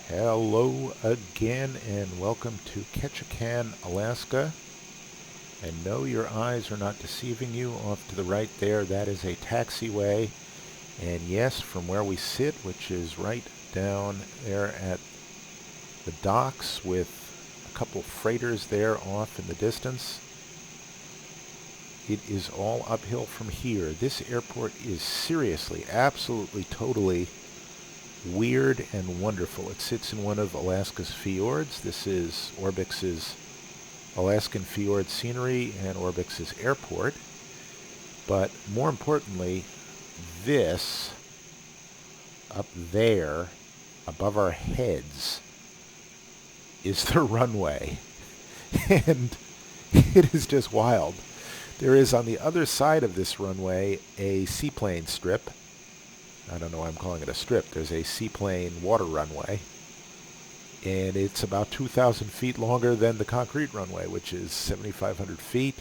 Hello again and welcome to Ketchikan, Alaska. And no, your eyes are not deceiving you. Off to the right there, that is a taxiway. And yes, from where we sit, which is right down there at the docks with a couple freighters there off in the distance, it is all uphill from here. This airport is seriously, absolutely, totally weird and wonderful. It sits in one of Alaska's fjords. This is Orbx's Alaskan fjord scenery and Orbx's airport. But more importantly, this up there above our heads is the runway. And it is just wild. There is on the other side of this runway a seaplane strip. I don't know why I'm calling it a strip. There's a seaplane water runway. And it's about 2,000 feet longer than the concrete runway, which is 7,500 feet.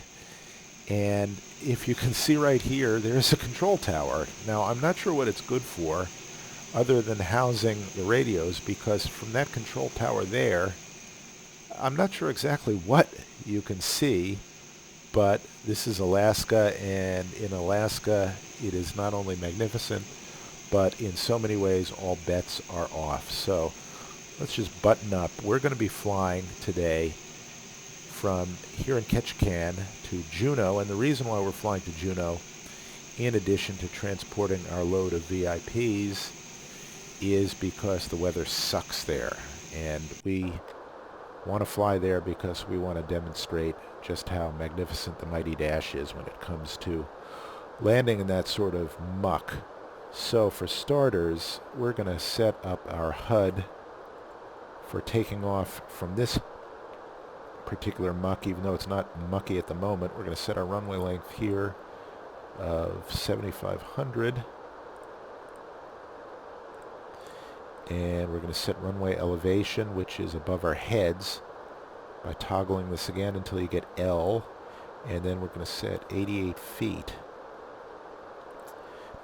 And if you can see right here, there's a control tower. Now, I'm not sure what it's good for other than housing the radios, because from that control tower there, I'm not sure exactly what you can see, but this is Alaska, and in Alaska, it is not only magnificent, but in so many ways, all bets are off. So let's just button up. We're going to be flying today from here in Ketchikan to Juneau, and the reason why we're flying to Juneau, in addition to transporting our load of VIPs, is because the weather sucks there. And we want to fly there because we want to demonstrate just how magnificent the Mighty Dash is when it comes to landing in that sort of muck. So for starters, we're going to set up our HUD for taking off from this particular muck, even though it's not mucky at the moment. We're going to set our runway length here of 7,500. And we're going to set runway elevation, which is above our heads, by toggling this again until you get L. And then we're going to set 88 feet.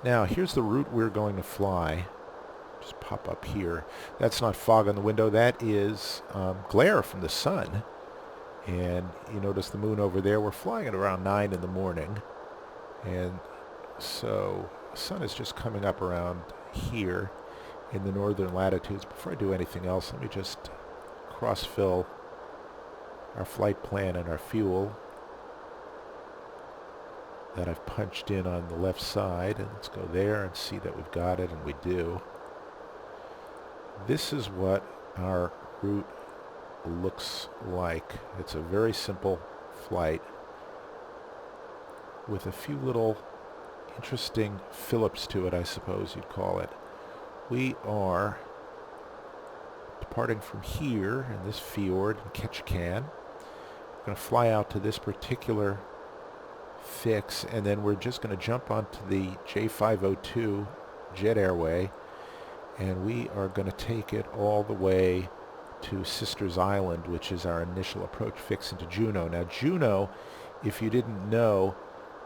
Now, here's the route we're going to fly. Just pop up here. That's not fog on the window. That is glare from the sun. And you notice the moon over there. We're flying at around 9 in the morning. And so the sun is just coming up around here in the northern latitudes. Before I do anything else, let me just cross-fill our flight plan and our fuel that I've punched in on the left side. And let's go there and see that we've got it, and we do. This is what our route looks like. It's a very simple flight with a few little interesting fill-ups to it, I suppose you'd call it. We are departing from here in this fjord in Ketchikan. We're going to fly out to this particular fix, and then we're just going to jump onto the J502 jet airway, and we are going to take it all the way to Sisters Island, which is our initial approach fix into Juneau. Now, Juneau, if you didn't know,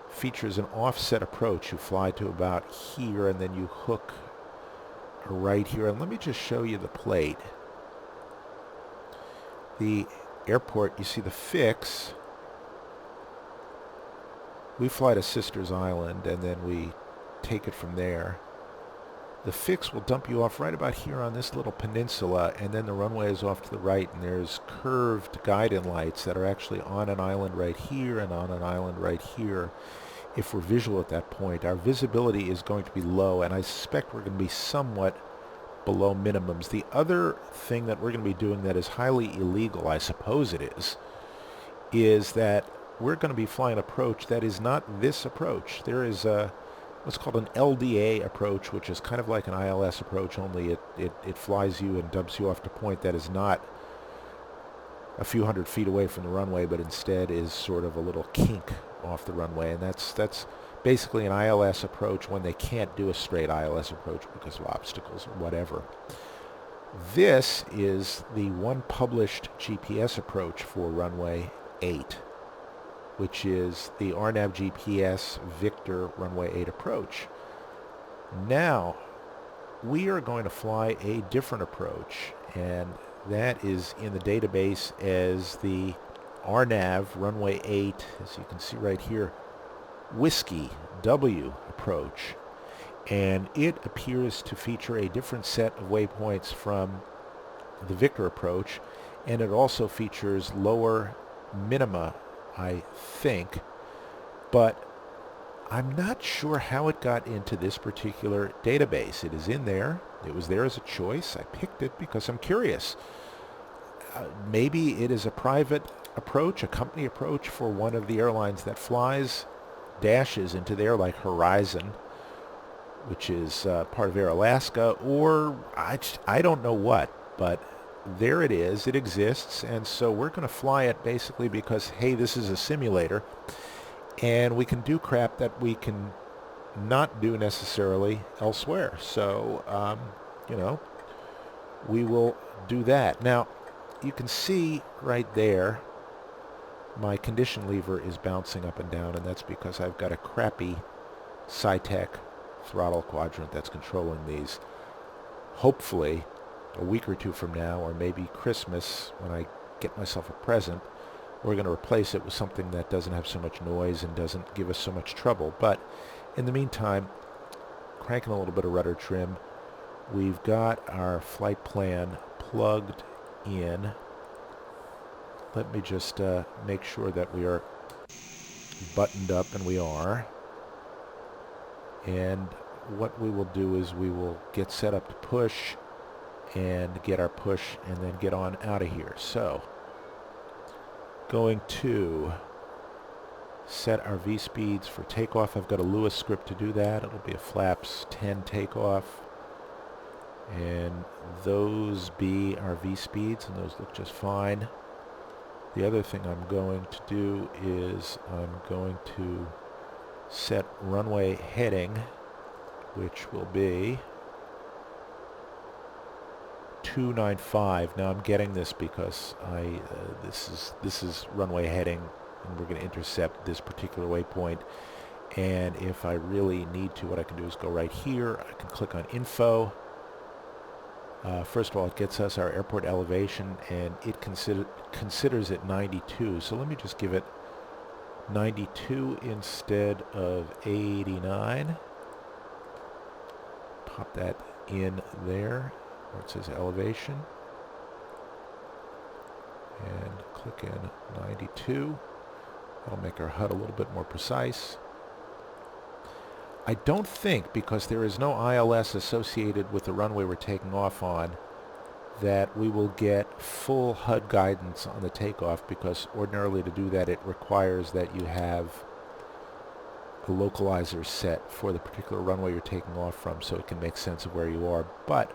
features an offset approach. You fly to about here, and then you hook right here. And let me just show you the plate. The airport, you see the fix. We fly to Sisters Island, and then we take it from there. The fix will dump you off right about here on this little peninsula, and then the runway is off to the right, and there's curved guiding lights that are actually on an island right here and on an island right here. If we're visual at that point, our visibility is going to be low, and I suspect we're going to be somewhat below minimums. The other thing that we're going to be doing that is highly illegal, I suppose it is that we're going to be flying an approach that is not this approach. There is a what's called an LDA approach, which is kind of like an ILS approach, only it flies you and dumps you off to a point that is not a few hundred feet away from the runway, but instead is sort of a little kink off the runway. And that's basically an ILS approach when they can't do a straight ILS approach because of obstacles or whatever. This is the one published GPS approach for runway 8. Which is the RNAV GPS Victor runway 8 approach. Now, we are going to fly a different approach, and that is in the database as the RNAV runway 8, as you can see right here, Whiskey W approach. And it appears to feature a different set of waypoints from the Victor approach, and it also features lower minima, I think, but I'm not sure how it got into this particular database. It is in there. It was there as a choice. I picked it because I'm curious. Maybe it is a private approach, a company approach for one of the airlines that flies dashes into there, like Horizon, which is part of Air Alaska, or I don't know what, but there it is. It exists, and so we're going to fly it basically because, hey, this is a simulator, and we can do crap that we can not do necessarily elsewhere. So, we will do that. Now, you can see right there my condition lever is bouncing up and down, and that's because I've got a crappy SciTech throttle quadrant that's controlling these. Hopefully, a week or two from now, or maybe Christmas, when I get myself a present, we're going to replace it with something that doesn't have so much noise and doesn't give us so much trouble. But in the meantime, cranking a little bit of rudder trim. We've got our flight plan plugged in. Let me just make sure that we are buttoned up, and we are. And what we will do is we will get set up to push and get our push and then get on out of here. So, going to set our V-speeds for takeoff. I've got a Lewis script to do that. It'll be a flaps 10 takeoff. And those be our V-speeds, and those look just fine. The other thing I'm going to do is I'm going to set runway heading, which will be 295. Now I'm getting this because this is runway heading, and we're going to intercept this particular waypoint. And if I really need to, what I can do is go right here. I can click on info. First of all, it gets us our airport elevation, and it considers it 92. So let me just give it 92 instead of 89. Pop that in there where it says elevation. And click in 92. That'll make our HUD a little bit more precise. I don't think, because there is no ILS associated with the runway we're taking off on, that we will get full HUD guidance on the takeoff, because ordinarily to do that it requires that you have a localizer set for the particular runway you're taking off from so it can make sense of where you are. But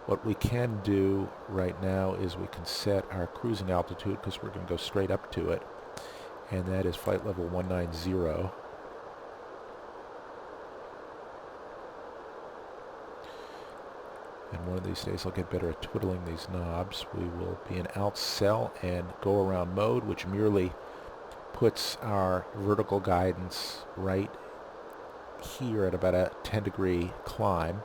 what we can do right now is we can set our cruising altitude, because we're going to go straight up to it, and that is flight level 190. And one of these days I'll get better at twiddling these knobs. We will be in alt cell and go around mode, which merely puts our vertical guidance right here at about a 10-degree climb.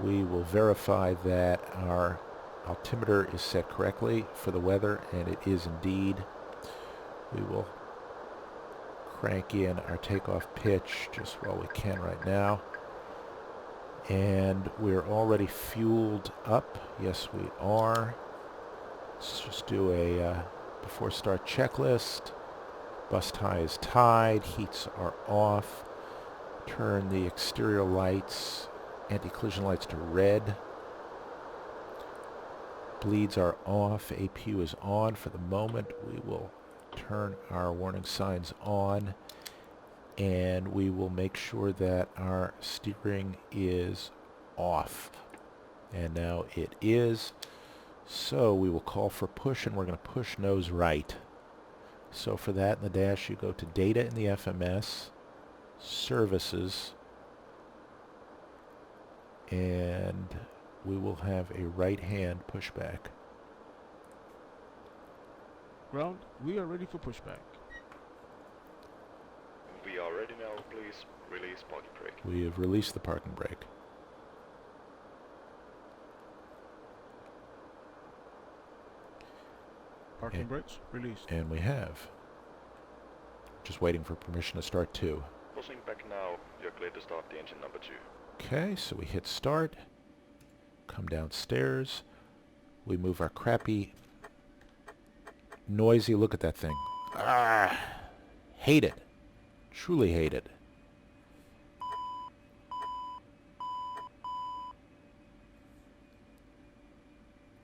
We will verify that our altimeter is set correctly for the weather, and it is indeed. We will crank in our takeoff pitch just while we can right now. And we're already fueled up. Yes, we are. Let's just do a before start checklist. Bus tie is tied. Heats are off. Turn the exterior lights, anti-collision lights to red. Bleeds are off. APU is on for the moment. We will turn our warning signs on, and we will make sure that our steering is off. And now it is. So we will call for push, and we're going to push nose right. So for that in the dash, you go to Data in the FMS, Services, and we will have a right-hand pushback. Ground, we are ready for pushback. We are ready now, please release parking brake. We have released the parking brake. Parking brakes released. And we have. Just waiting for permission to start 2. Closing back now. You're clear to start the engine number 2. Okay, so we hit start. Come downstairs. We move our crappy, noisy, look at that thing. Ah, hate it. Truly hate it.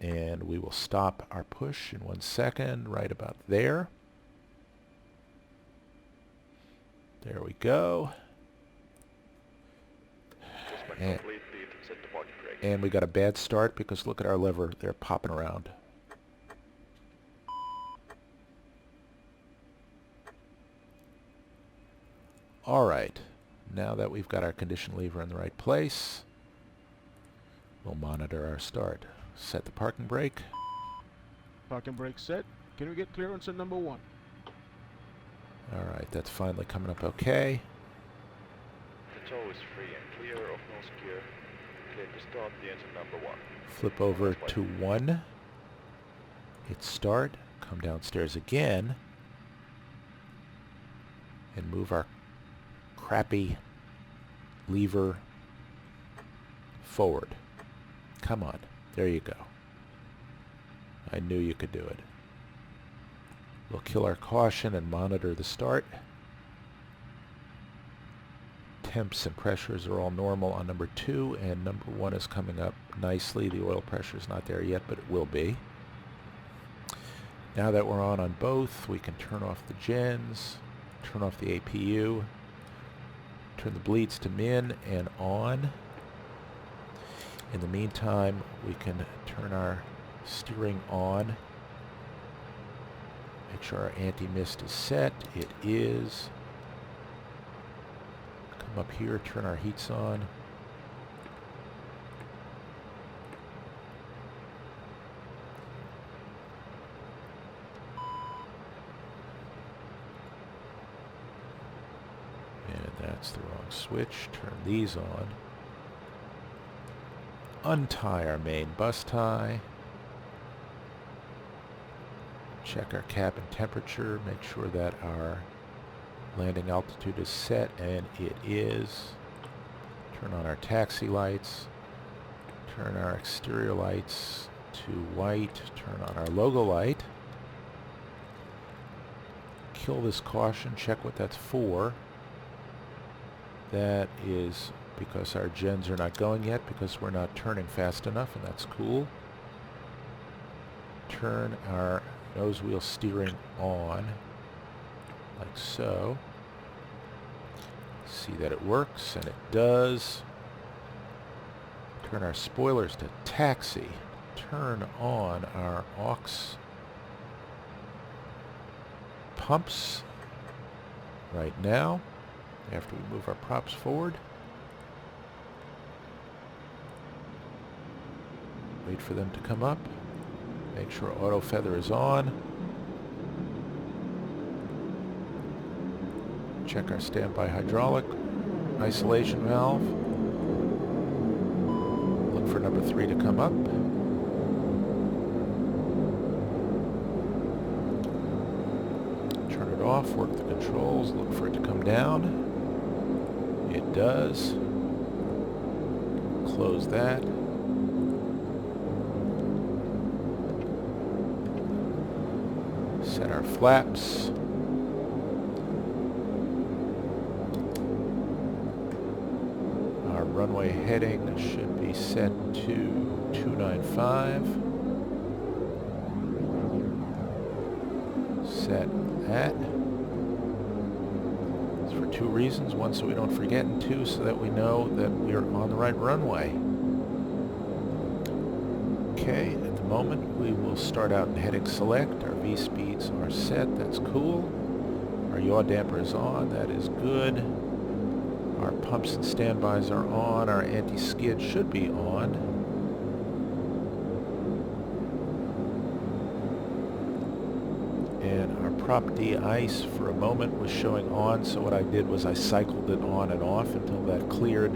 And we will stop our push in 1 second, right about there. There we go. Complete, set the party brake. And we got a bad start because look at our lever. They're popping around. All right. Now that we've got our condition lever in the right place, we'll monitor our start. Set the parking brake. Parking brake set. Can we get clearance at number 1? All right, that's finally coming up okay. The tow is free and clear of nose gear. Clear to start the engine number 1. Flip over to 1. Hit start. Come downstairs again. And move our crappy lever forward. Come on. There you go. I knew you could do it. We'll kill our caution and monitor the start. Temps and pressures are all normal on number 2, and number 1 is coming up nicely. The oil pressure is not there yet, but it will be. Now that we're on both, we can turn off the gens, turn off the APU, turn the bleeds to min and on. In the meantime, we can turn our steering on. Make sure our anti-mist is set. It is. Come up here, turn our heats on. And that's the wrong switch. Turn these on. Untie our main bus tie. Check our cabin temperature. Make sure that our landing altitude is set, and it is. Turn on our taxi lights. Turn our exterior lights to white. Turn on our logo light. Kill this caution. Check what that's for. That is because our gens are not going yet because we're not turning fast enough, and that's cool. Turn our nose wheel steering on, like so. See that it works, and it does. Turn our spoilers to taxi. Turn on our aux pumps right now after we move our props forward. Wait for them to come up. Make sure auto feather is on. Check our standby hydraulic isolation valve. Look for number 3 to come up. Turn it off, work the controls, look for it to come down. It does. Close that. Set our flaps. Our runway heading should be set to 295. Set that. It's for 2 reasons. 1, so we don't forget, and 2, so that we know that we're on the right runway. Okay, at the moment we will start out in heading select. Our V speeds are set, that's cool. Our yaw damper is on, that is good. Our pumps and standbys are on. Our anti-skid should be on. And our prop de-ice for a moment was showing on, so what I did was I cycled it on and off until that cleared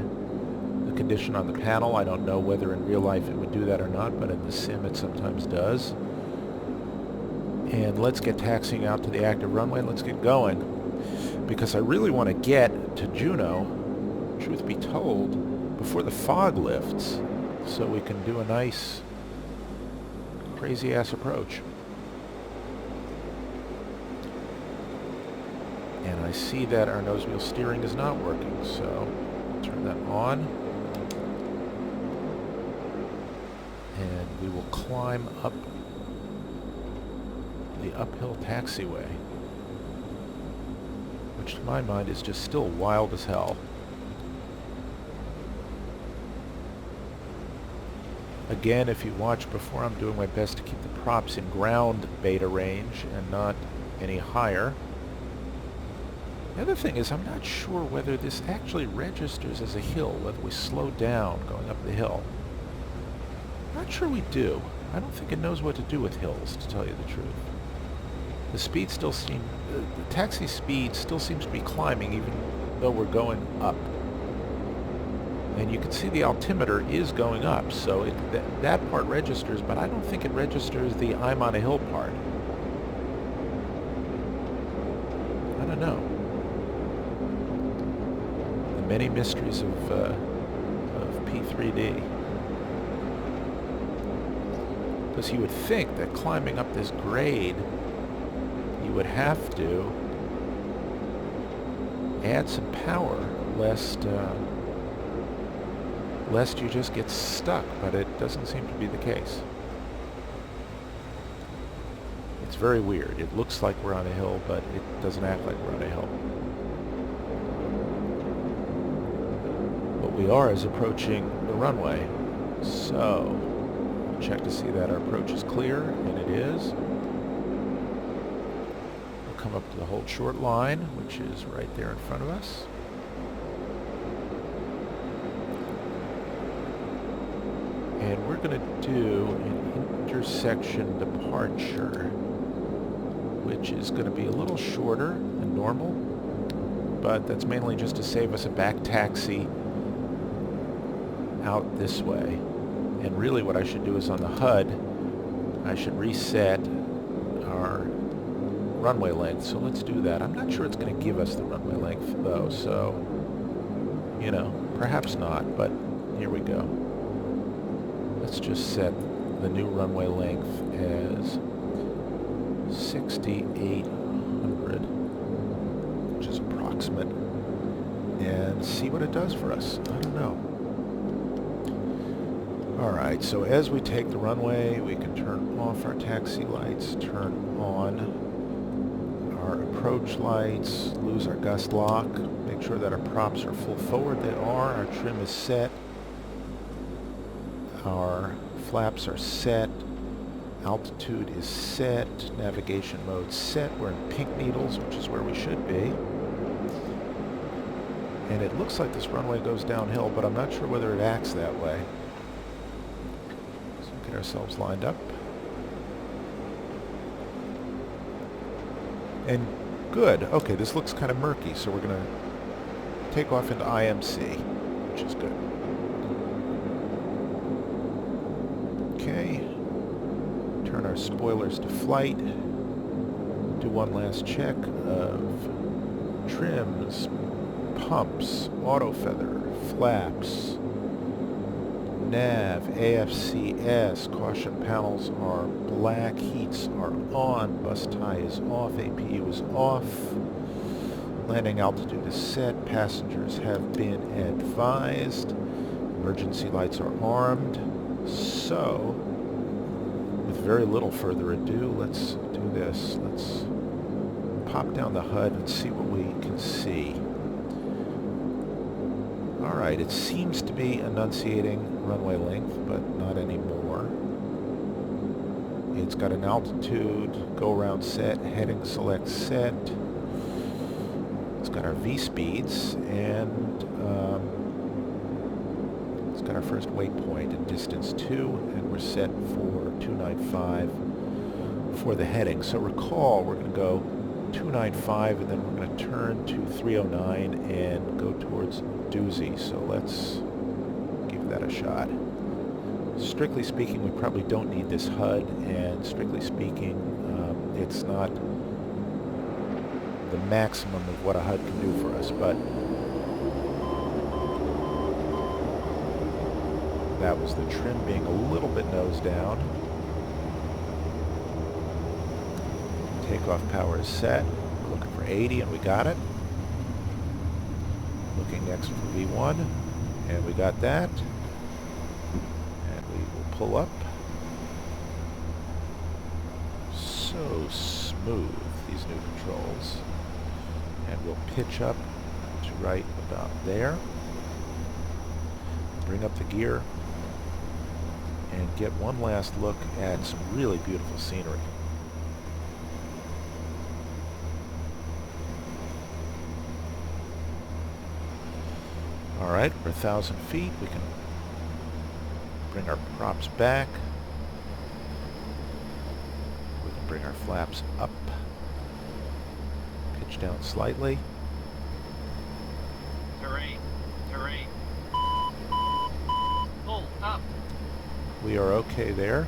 the condition on the panel. I don't know whether in real life it would do that or not, but in the sim it sometimes does. And let's get taxiing out to the active runway. Let's get going. Because I really want to get to Juneau, truth be told, before the fog lifts, so we can do a nice, crazy-ass approach. And I see that our nose wheel steering is not working, so turn that on. And we will climb up the uphill taxiway, which to my mind is just still wild as hell. Again, if you watch before, I'm doing my best to keep the props in ground beta range and not any higher. The other thing is I'm not sure whether this actually registers as a hill, whether we slow down going up the hill. Not sure we do. I don't think it knows what to do with hills, to tell you the truth. The speed still seems, the taxi speed still seems to be climbing even though we're going up. And you can see the altimeter is going up, so that part registers, but I don't think it registers the I'm on a hill part. I don't know. The many mysteries of P3D. Because you would think that climbing up this grade, you would have to add some power, lest you just get stuck, but it doesn't seem to be the case. It's very weird. It looks like we're on a hill, but it doesn't act like we're on a hill. What we are is approaching the runway. So, check to see that our approach is clear, and it is. We'll come up to the hold short line, which is right there in front of us. And we're going to do an intersection departure, which is going to be a little shorter than normal, but that's mainly just to save us a back taxi out this way. And really what I should do is on the HUD, I should reset our runway length. So let's do that. I'm not sure it's going to give us the runway length though, so, you know, perhaps not, but here we go. Let's just set the new runway length as 6,800, which is approximate, and see what it does for us. I don't know. Alright, so as we take the runway, we can turn off our taxi lights, turn on our approach lights, lose our gust lock, make sure that our props are full forward. They are. Our trim is set. Our flaps are set. Altitude is set. Navigation mode set. We're in pink needles, which is where we should be. And it looks like this runway goes downhill, but I'm not sure whether it acts that way. So get ourselves lined up. And good. Okay, this looks kind of murky, so we're going to take off into IMC, which is good. Okay. Turn our spoilers to flight. Do one last check of trims, pumps, auto feather, flaps, nav, AFCS, caution panels are black, heats are on, bus tie is off, APU is off, landing altitude is set, passengers have been advised, emergency lights are armed. So, with very little further ado, let's do this. Let's pop down the HUD and see what we can see. Alright, it seems to be enunciating runway length, but not anymore. It's got an altitude, go around set, heading select set. It's got our V speeds, and it's got our first waypoint in distance 2, and we're set for 295 for the heading. So recall, we're going to go 295, and then we're going to turn to 309 and go towards Doozy. So let's give that a shot. Strictly speaking, we probably don't need this HUD, and strictly speaking, it's not the maximum of what a HUD can do for us, but that was the trim being a little bit nose down. Takeoff power is set. We're looking for 80 and we got it. Looking next for V1 and we got that. And we will pull up. So smooth, these new controls. And we'll pitch up to right about there. Bring up the gear and get one last look at some really beautiful scenery. Alright, we're 1,000 feet. We can bring our props back. We can bring our flaps up. Pitch down slightly. Terrain. Pull up. We are okay there.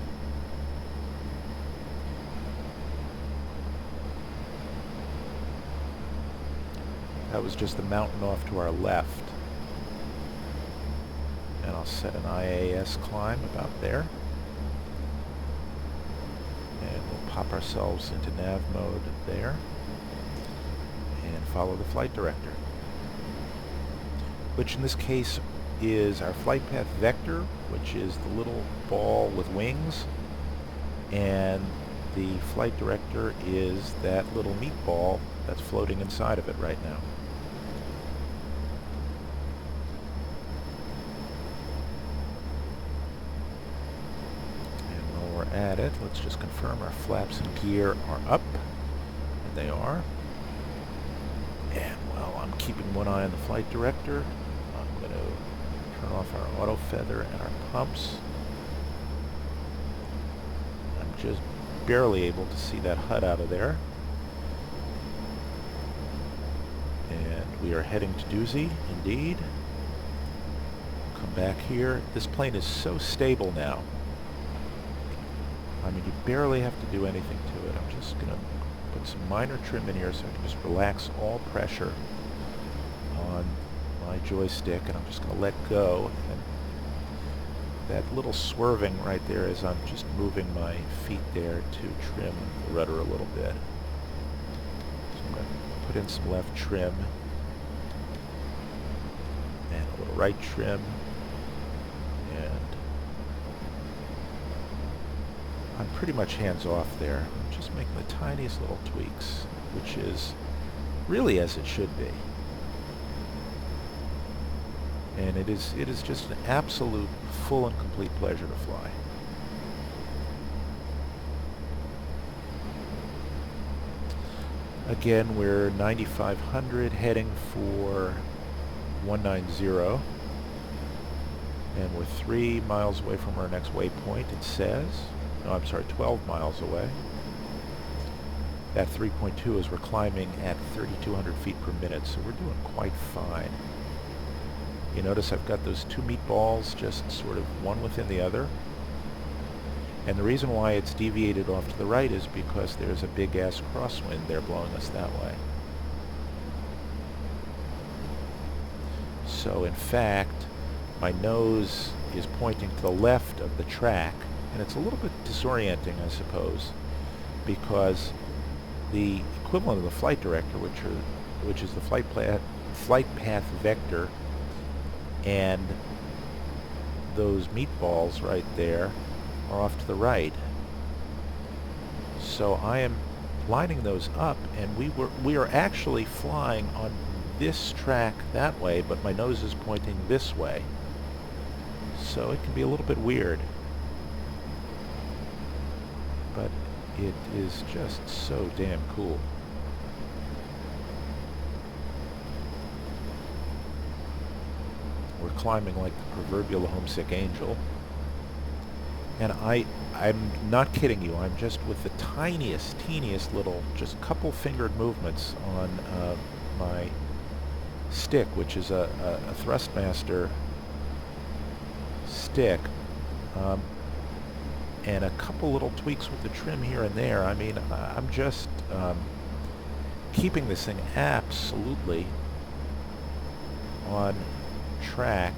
That was just the mountain off to our left. And I'll set an IAS climb about there. And we'll pop ourselves into nav mode there. And follow the flight director, which in this case is our flight path vector, which is the little ball with wings, and the flight director is that little meatball that's floating inside of it right now. And while we're at it, let's just confirm our flaps and gear are up, and they are. And while I'm keeping one eye on the flight director, I'm going to turn off our auto feather and our pumps. I'm just barely able to see that HUD out of there. And we are heading to Doozy, indeed. Come back here. This plane is so stable now. I mean, you barely have to do anything to it. I'm just going to put some minor trim in here so I can just relax all pressure on my joystick, and I'm just going to let go. And that little swerving right there is I'm just moving my feet there to trim the rudder a little bit. So I'm going to put in some left trim and a little right trim, and I'm pretty much hands off there. I'm just making the tiniest little tweaks, which is really as it should be. And it is just an absolute full and complete pleasure to fly. Again, we're 9,500 heading for 190. And we're 3 miles away from our next waypoint, it says. No, I'm sorry, 12 miles away. That 3.2 is we're climbing at 3,200 feet per minute, so we're doing quite fine. You notice I've got those two meatballs just sort of one within the other. And the reason why it's deviated off to the right is because there's a big-ass crosswind there blowing us that way. So in fact, my nose is pointing to the left of the track, and it's a little bit disorienting, I suppose, because the equivalent of the flight director, which is the flight path vector, and those meatballs right there are off to the right. So I am lining those up, and we are actually flying on this track that way, but my nose is pointing this way. So it can be a little bit weird. But it is just so damn cool. We're climbing like the proverbial homesick angel. And I'm not kidding you, I'm just with the teeniest little, just couple fingered movements on my stick, which is a Thrustmaster stick. and a couple little tweaks with the trim here and there. I mean, I'm just keeping this thing absolutely on track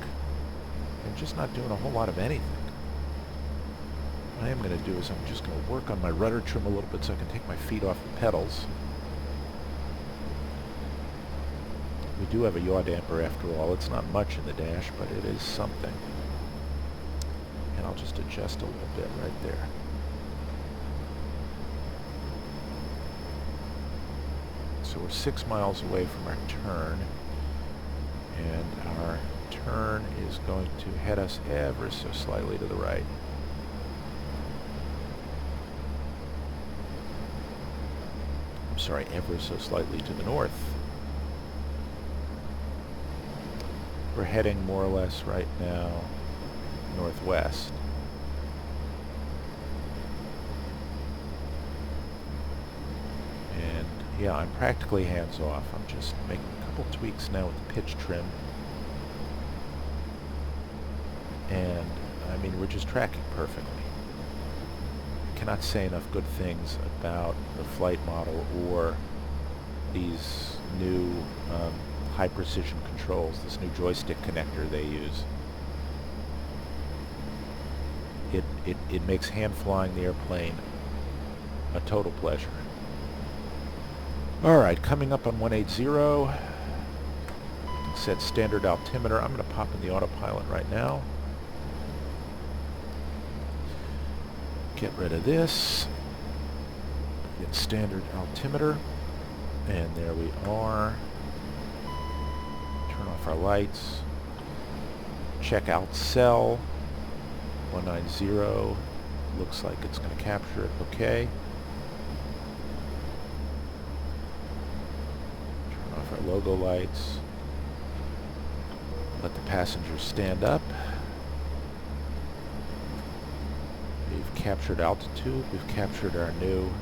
and just not doing a whole lot of anything. What I am going to do is I'm just going to work on my rudder trim a little bit so I can take my feet off the pedals. We do have a yaw damper after all. It's not much in the dash, but it is something. And I'll just adjust a little bit right there. So we're 6 miles away from our turn, and our turn is going to head us ever so slightly to the right. I'm sorry, ever so slightly to the north. We're heading more or less right now northwest. And yeah, I'm practically hands off. I'm just making a couple tweaks now with the pitch trim. And I mean, we're just tracking perfectly. I cannot say enough good things about the flight model or these new high precision controls, this new joystick connector they use. It makes hand flying the airplane a total pleasure. Alright, coming up on 180, set standard altimeter. I'm going to pop in the autopilot right now. Get rid of this. Get standard altimeter. And there we are. Turn off our lights. Check out cell. 190. Looks like it's going to capture it. Okay. Turn off our logo lights. Let the passengers stand up. We've captured altitude. We've captured our new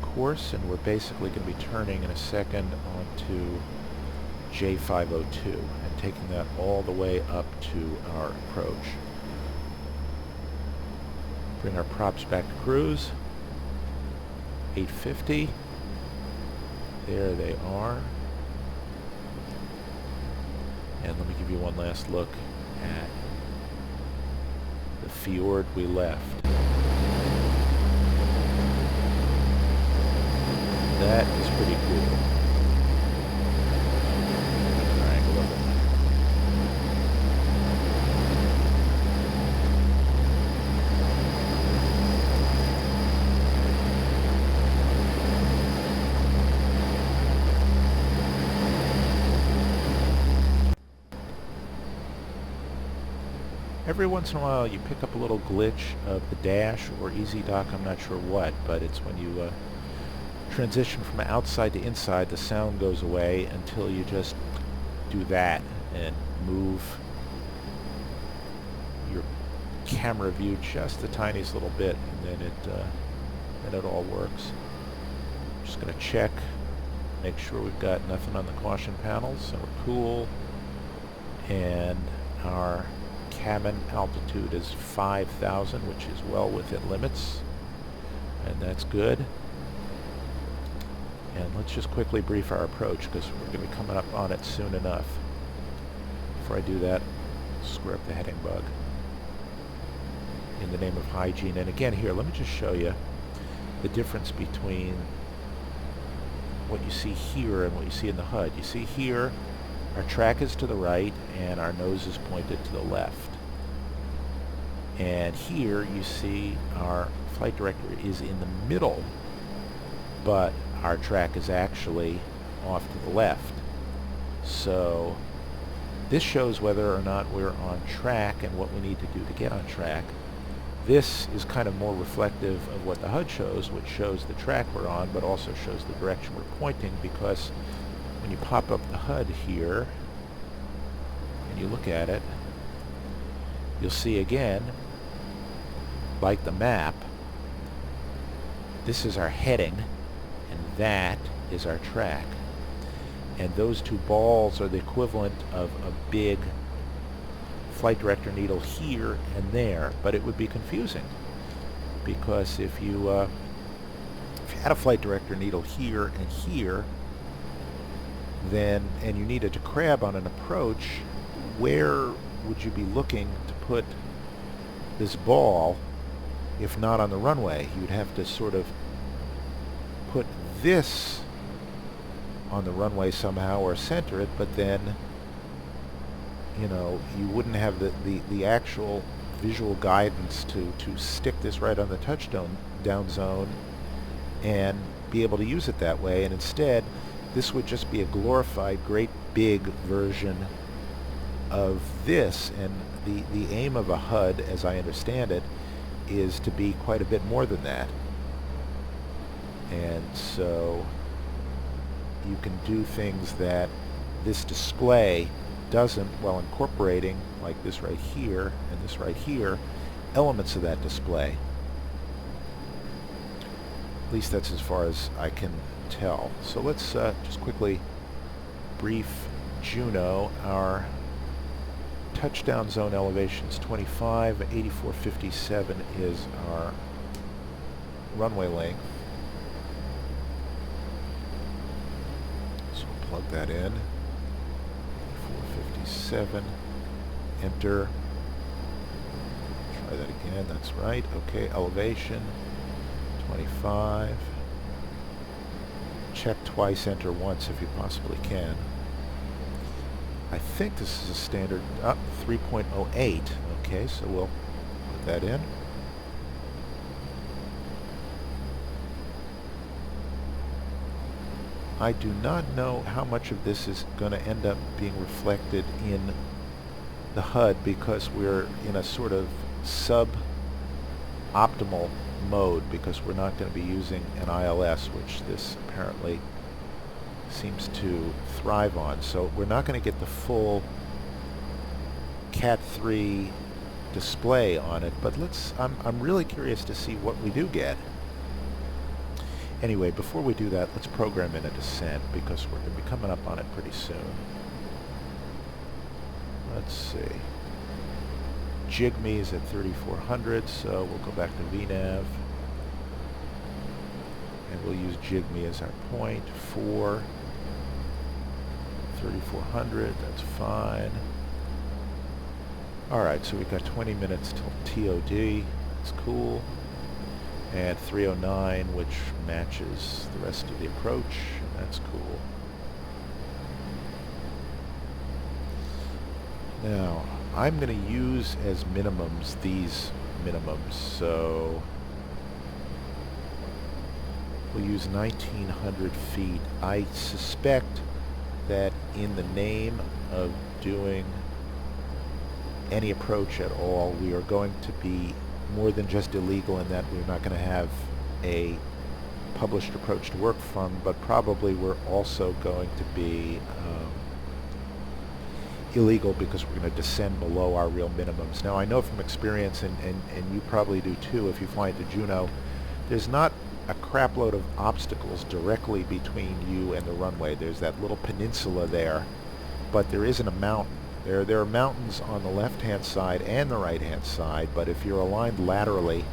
course, and we're basically going to be turning in a second onto J502 and taking that all the way up to our approach. Bring our props back to cruise. 850. There they are. And let me give you one last look at the fjord we left. That is pretty cool. Triangle of it. Every once in a while you pick up a little glitch of the dash or easy dock, I'm not sure what, but it's when you transition from outside to inside, the sound goes away until you just do that and move your camera view just the tiniest little bit, and then it all works. Just going to check, make sure we've got nothing on the caution panels, so we're cool, and our cabin altitude is 5,000, which is well within limits, and that's good. And let's just quickly brief our approach, because we're going to be coming up on it soon enough. Before I do that, screw up the heading bug. In the name of hygiene. And again here, let me just show you the difference between what you see here and what you see in the HUD. You see here, our track is to the right and our nose is pointed to the left. And here you see our flight director is in the middle, but our track is actually off to the left. So this shows whether or not we're on track and what we need to do to get on track. This is kind of more reflective of what the HUD shows, which shows the track we're on, but also shows the direction we're pointing, because when you pop up the HUD here and you look at it, you'll see again, like the map, this is our heading and that is our track. And those two balls are the equivalent of a big flight director needle here and there, but it would be confusing because if you had a flight director needle here and here, then, and you needed to crab on an approach, where would you be looking to put this ball if not on the runway? You'd have to sort of put this on the runway somehow or center it, but then, you know, you wouldn't have the actual visual guidance to stick this right on the touchdown down zone and be able to use it that way. And instead, this would just be a glorified, great big version of this. And the aim of a HUD, as I understand it, is to be quite a bit more than that. And so you can do things that this display doesn't, while incorporating, like this right here and this right here, elements of that display. At least that's as far as I can tell. So let's just quickly brief Juno. Our touchdown zone elevation is 25, 8457 is our runway length. So we'll plug that in. 8457. Enter. Try that again. That's right. Okay, elevation 25. Check twice, enter once if you possibly can. I think this is a standard 3.08. Okay, so we'll put that in. I do not know how much of this is going to end up being reflected in the HUD because we're in a sort of sub-optimal mode, because we're not going to be using an ILS, which this apparently seems to thrive on. So we're not going to get the full Cat 3 display on it, but I'm really curious to see what we do get. Anyway, before we do that, let's program in a descent, because we're going to be coming up on it pretty soon. Let's see. Jig me is at 3400, so we'll go back to VNAV. And we'll use jig me as our point for 3400, that's fine. Alright, so we've got 20 minutes till TOD, that's cool. And 309, which matches the rest of the approach, and that's cool. Now, I'm going to use as minimums these minimums, so we'll use 1900 feet. I suspect that in the name of doing any approach at all, we are going to be more than just illegal in that we're not going to have a published approach to work from, but probably we're also going to be illegal because we're going to descend below our real minimums. Now, I know from experience, and you probably do too if you fly into Juno, there's not a crap load of obstacles directly between you and the runway. There's that little peninsula there, but there isn't a mountain. There are mountains on the left-hand side and the right-hand side, but if you're aligned laterally,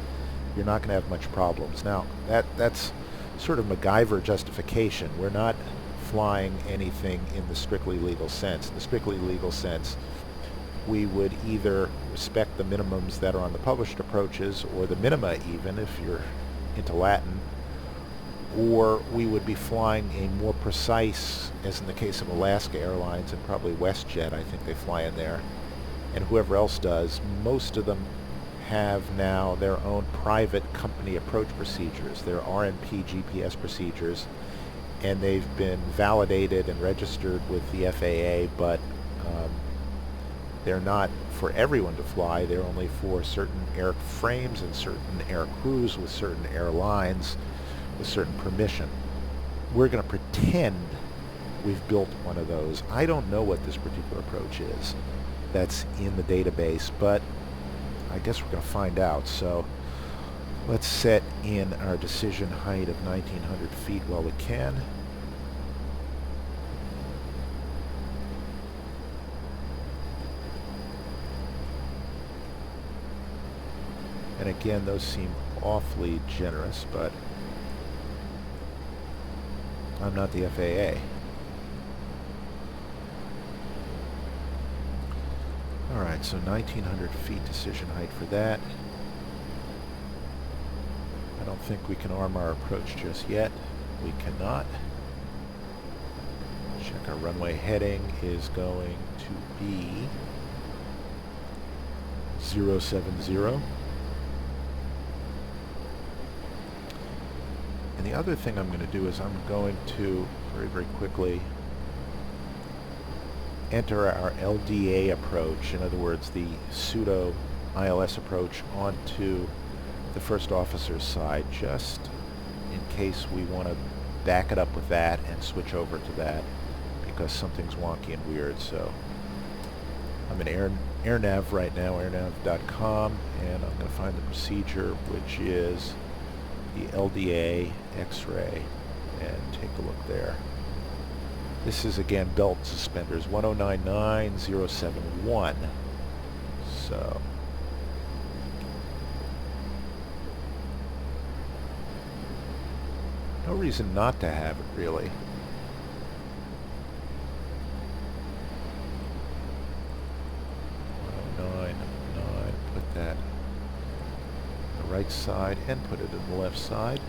you're not going to have much problems. Now, that's sort of MacGyver justification. We're not flying anything in the strictly legal sense. In the strictly legal sense, we would either respect the minimums that are on the published approaches, or the minima even, if you're into Latin, or we would be flying a more precise, as in the case of Alaska Airlines and probably WestJet, I think they fly in there, and whoever else does. Most of them have now their own private company approach procedures, their RNP GPS procedures, and they've been validated and registered with the FAA, but they're not for everyone to fly. They're only for certain airframes and certain air crews with certain airlines with certain permission. We're going to pretend we've built one of those. I don't know what this particular approach is that's in the database, but I guess we're going to find out. So let's set in our decision height of 1900 feet while we can. And again, those seem awfully generous, but I'm not the FAA. Alright, so 1900 feet decision height for that. I don't think we can arm our approach just yet. We cannot. Check our runway heading is going to be 070. And the other thing I'm going to do is I'm going to very, very quickly enter our LDA approach, in other words, the pseudo ILS approach, onto the first officer's side, just in case we want to back it up with that and switch over to that because something's wonky and weird. So I'm in AirNav right now, airnav.com, and I'm going to find the procedure, which is the LDA X-ray, and take a look there. This is again belt suspenders 1099071. So no reason not to have it, really. Put that on the right side and put it in the left side.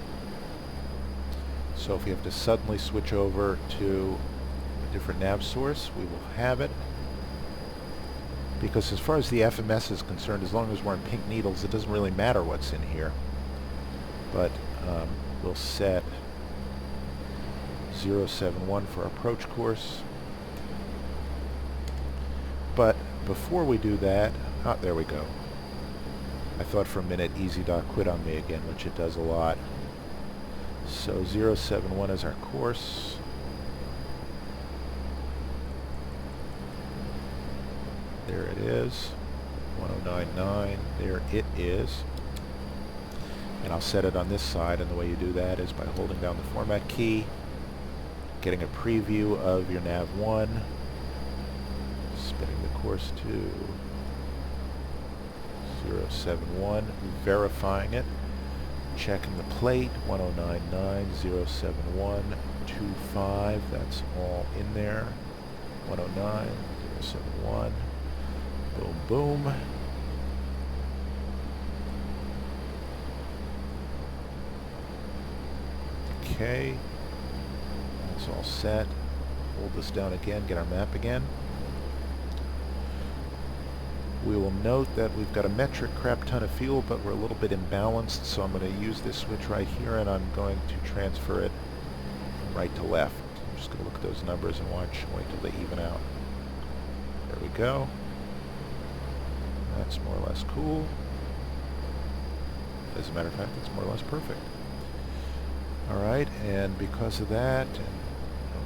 So if we have to suddenly switch over to a different nav source, we will have it. Because as far as the FMS is concerned, as long as we're in pink needles, it doesn't really matter what's in here. But we'll set 071 for approach course. But before we do that, there we go. I thought for a minute EasyDock quit on me again, which it does a lot. So 071 is our course. There it is. 1099. There it is. And I'll set it on this side, and the way you do that is by holding down the format key, getting a preview of your nav1, spinning the course to 071, verifying it, checking the plate, 1099-071-25, that's all in there, 109-071, boom, boom. Okay, that's all set. Hold this down again, get our map again. We will note that we've got a metric crap ton of fuel, but we're a little bit imbalanced, so I'm going to use this switch right here, and I'm going to transfer it from right to left. I'm just going to look at those numbers and wait till they even out. There we go. That's more or less cool. As a matter of fact, it's more or less perfect. Alright, and because of that,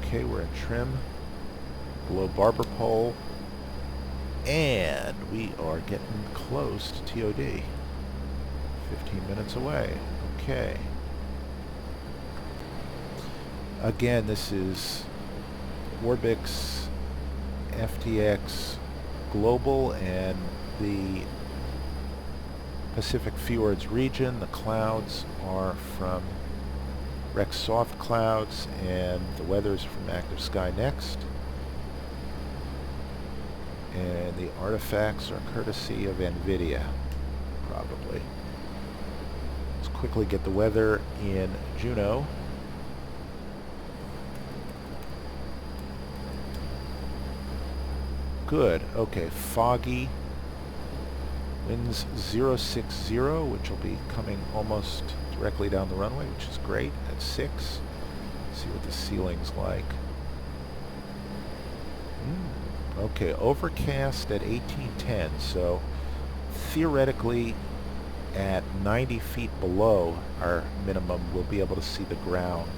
okay, we're in trim, below barber pole, and we are getting close to TOD. 15 minutes away. Okay. Again, this is Orbix FTX Global and the Pacific Fjords region. The clouds are from Rex Soft Clouds, and the weather's from Active Sky Next. And the artifacts are courtesy of NVIDIA, probably. Let's quickly get the weather in Juneau. Good. Okay, foggy. Winds 060, which will be coming almost directly down the runway, which is great, at 6. Let's see what the ceiling's like. Okay, overcast at 1810, so theoretically at 90 feet below our minimum we'll be able to see the ground.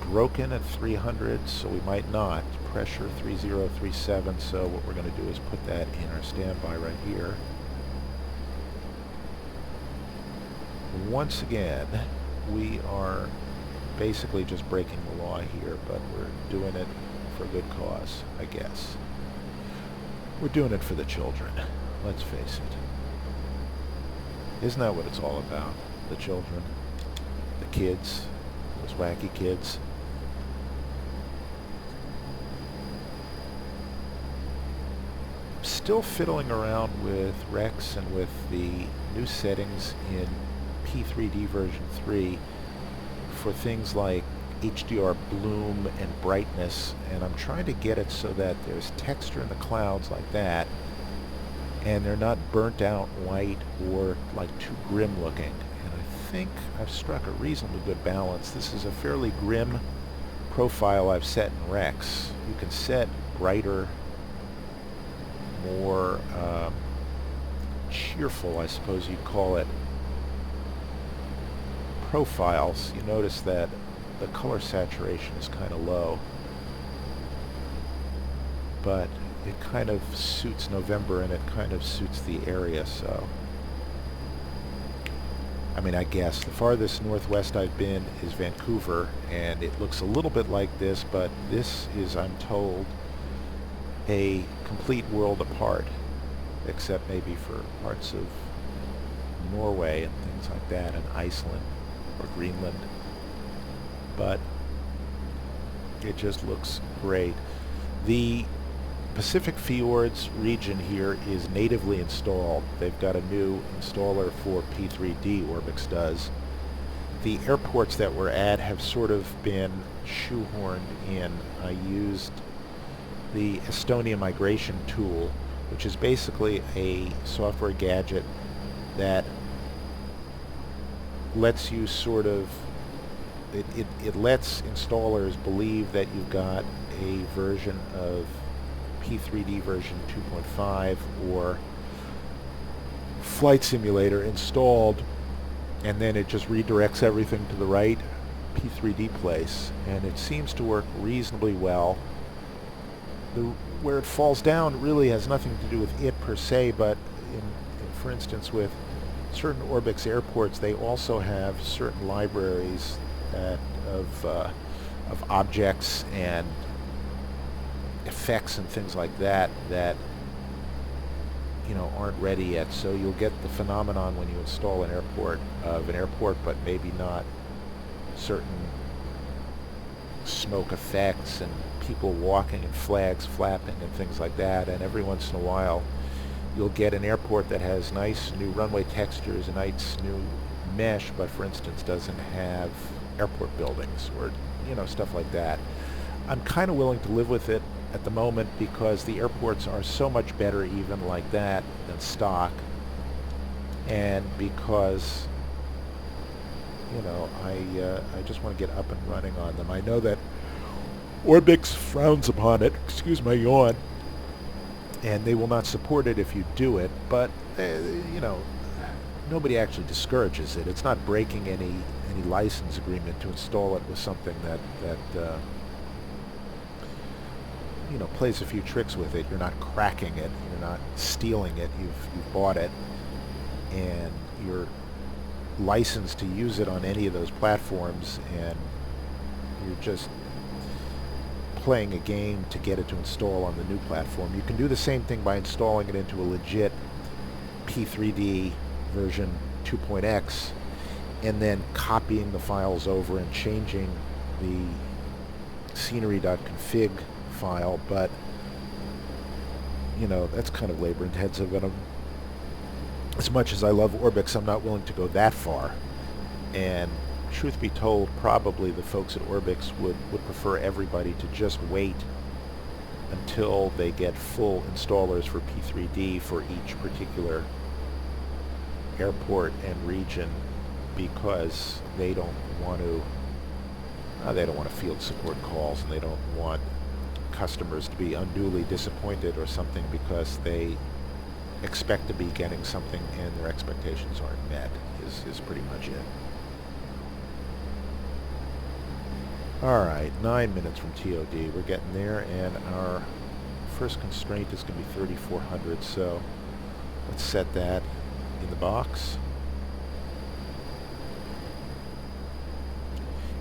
Broken at 300, so we might not. Pressure 3037, so what we're going to do is put that in our standby right here. Once again, we are basically just breaking the law here, but we're doing it for a good cause, I guess. We're doing it for the children, let's face it. Isn't that what it's all about? the children, the kids, those wacky kids. Still fiddling around with Rex and with the new settings in P3D version 3 for things like HDR bloom and brightness, and I'm trying to get it so that there's texture in the clouds like that, and they're not burnt out white or like too grim looking. And I think I've struck a reasonably good balance. This is a fairly grim profile I've set in Rex. You can set brighter, more cheerful, I suppose you'd call it, profiles. You notice that the color saturation is kind of low, but it kind of suits November and it kind of suits the area. So I mean, I guess the farthest northwest I've been is Vancouver, and it looks a little bit like this, but this is, I'm told, a complete world apart, except maybe for parts of Norway and things like that, and Iceland or Greenland. But it just looks great. The Pacific Fjords region here is natively installed. They've got a new installer for P3D, Orbix does. The airports that we're at have sort of been shoehorned in. I used the Estonia migration tool, which is basically a software gadget that lets you sort of, it lets installers believe that you've got a version of P3D version 2.5 or Flight Simulator installed, and then it just redirects everything to the right P3D place, and it seems to work reasonably well. Where it falls down really has nothing to do with it per se, but for instance, with certain Orbix airports, they also have certain libraries of objects and effects and things like that that aren't ready yet. So you'll get the phenomenon when you install an airport of an airport, but maybe not certain smoke effects and people walking and flags flapping and things like that. And every once in a while you'll get an airport that has nice new runway textures and nice new mesh, but for instance doesn't have airport buildings or stuff like that. I'm kind of willing to live with it at the moment because the airports are so much better even like that than stock, and because I just want to get up and running on them. I know that Orbix frowns upon it, excuse my yawn, and they will not support it if you do it, but nobody actually discourages it. It's not breaking any license agreement to install it with something that plays a few tricks with it. You're not cracking it, you're not stealing it, you've bought it, and you're licensed to use it on any of those platforms, and you're just playing a game to get it to install on the new platform. You can do the same thing by installing it into a legit P3D version 2.x and then copying the files over and changing the scenery.config file, but that's kind of labor intensive, and as much as I love Orbix, I'm not willing to go that far. And truth be told, probably the folks at Orbix would prefer everybody to just wait until they get full installers for P3D for each particular airport and region, because they don't want to field support calls, and they don't want customers to be unduly disappointed or something because they expect to be getting something and their expectations aren't met, is pretty much it. Alright, 9 minutes from TOD. We're getting there, and our first constraint is going to be 3400, so let's set that in the box.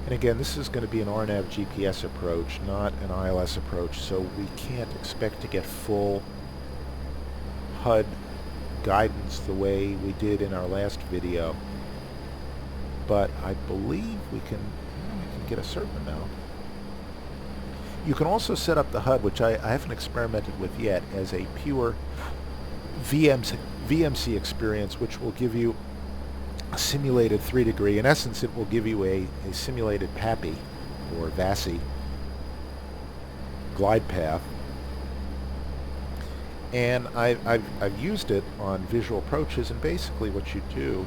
And again, this is going to be an RNAV GPS approach, not an ILS approach, so we can't expect to get full HUD guidance the way we did in our last video. but I believe we can get a Serpent now. You can also set up the HUD, which I haven't experimented with yet, as a pure VMC experience, which will give you a simulated 3 degree. In essence, it will give you a simulated PAPI or VASI glide path. And I've used it on visual approaches, and basically what you do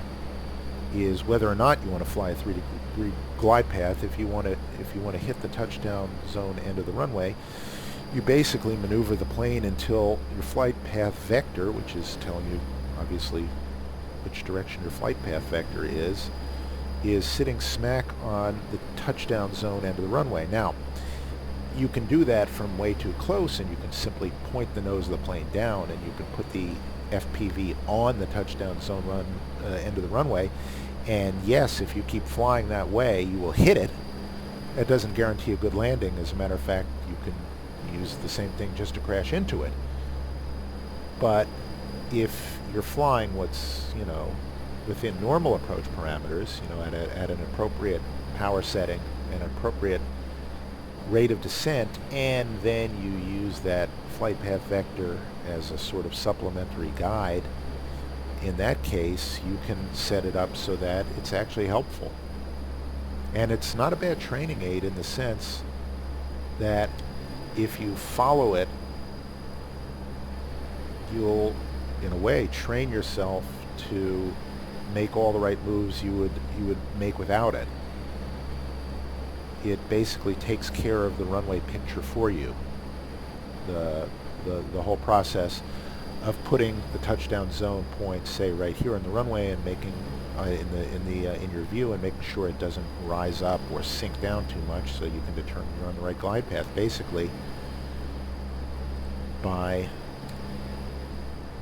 is, whether or not you want to fly a 3 degree glide path, if you want to hit the touchdown zone end of the runway, you basically maneuver the plane until your flight path vector, which is telling you obviously which direction your flight path vector is sitting smack on the touchdown zone end of the runway. Now, you can do that from way too close, and you can simply point the nose of the plane down, and you can put the FPV on the touchdown zone end of the runway. And yes, if you keep flying that way, you will hit it. That doesn't guarantee a good landing. As a matter of fact, you can use the same thing just to crash into it. But if you're flying what's, within normal approach parameters, at an appropriate power setting, an appropriate rate of descent, and then you use that flight path vector as a sort of supplementary guide, in that case you can set it up so that it's actually helpful. And it's not a bad training aid, in the sense that if you follow it, you'll, in a way, train yourself to make all the right moves you would make without it. It basically takes care of the runway picture for you. The whole process of putting the touchdown zone point, say, right here in the runway, and making in your view, and making sure it doesn't rise up or sink down too much, so you can determine you're on the right glide path, basically by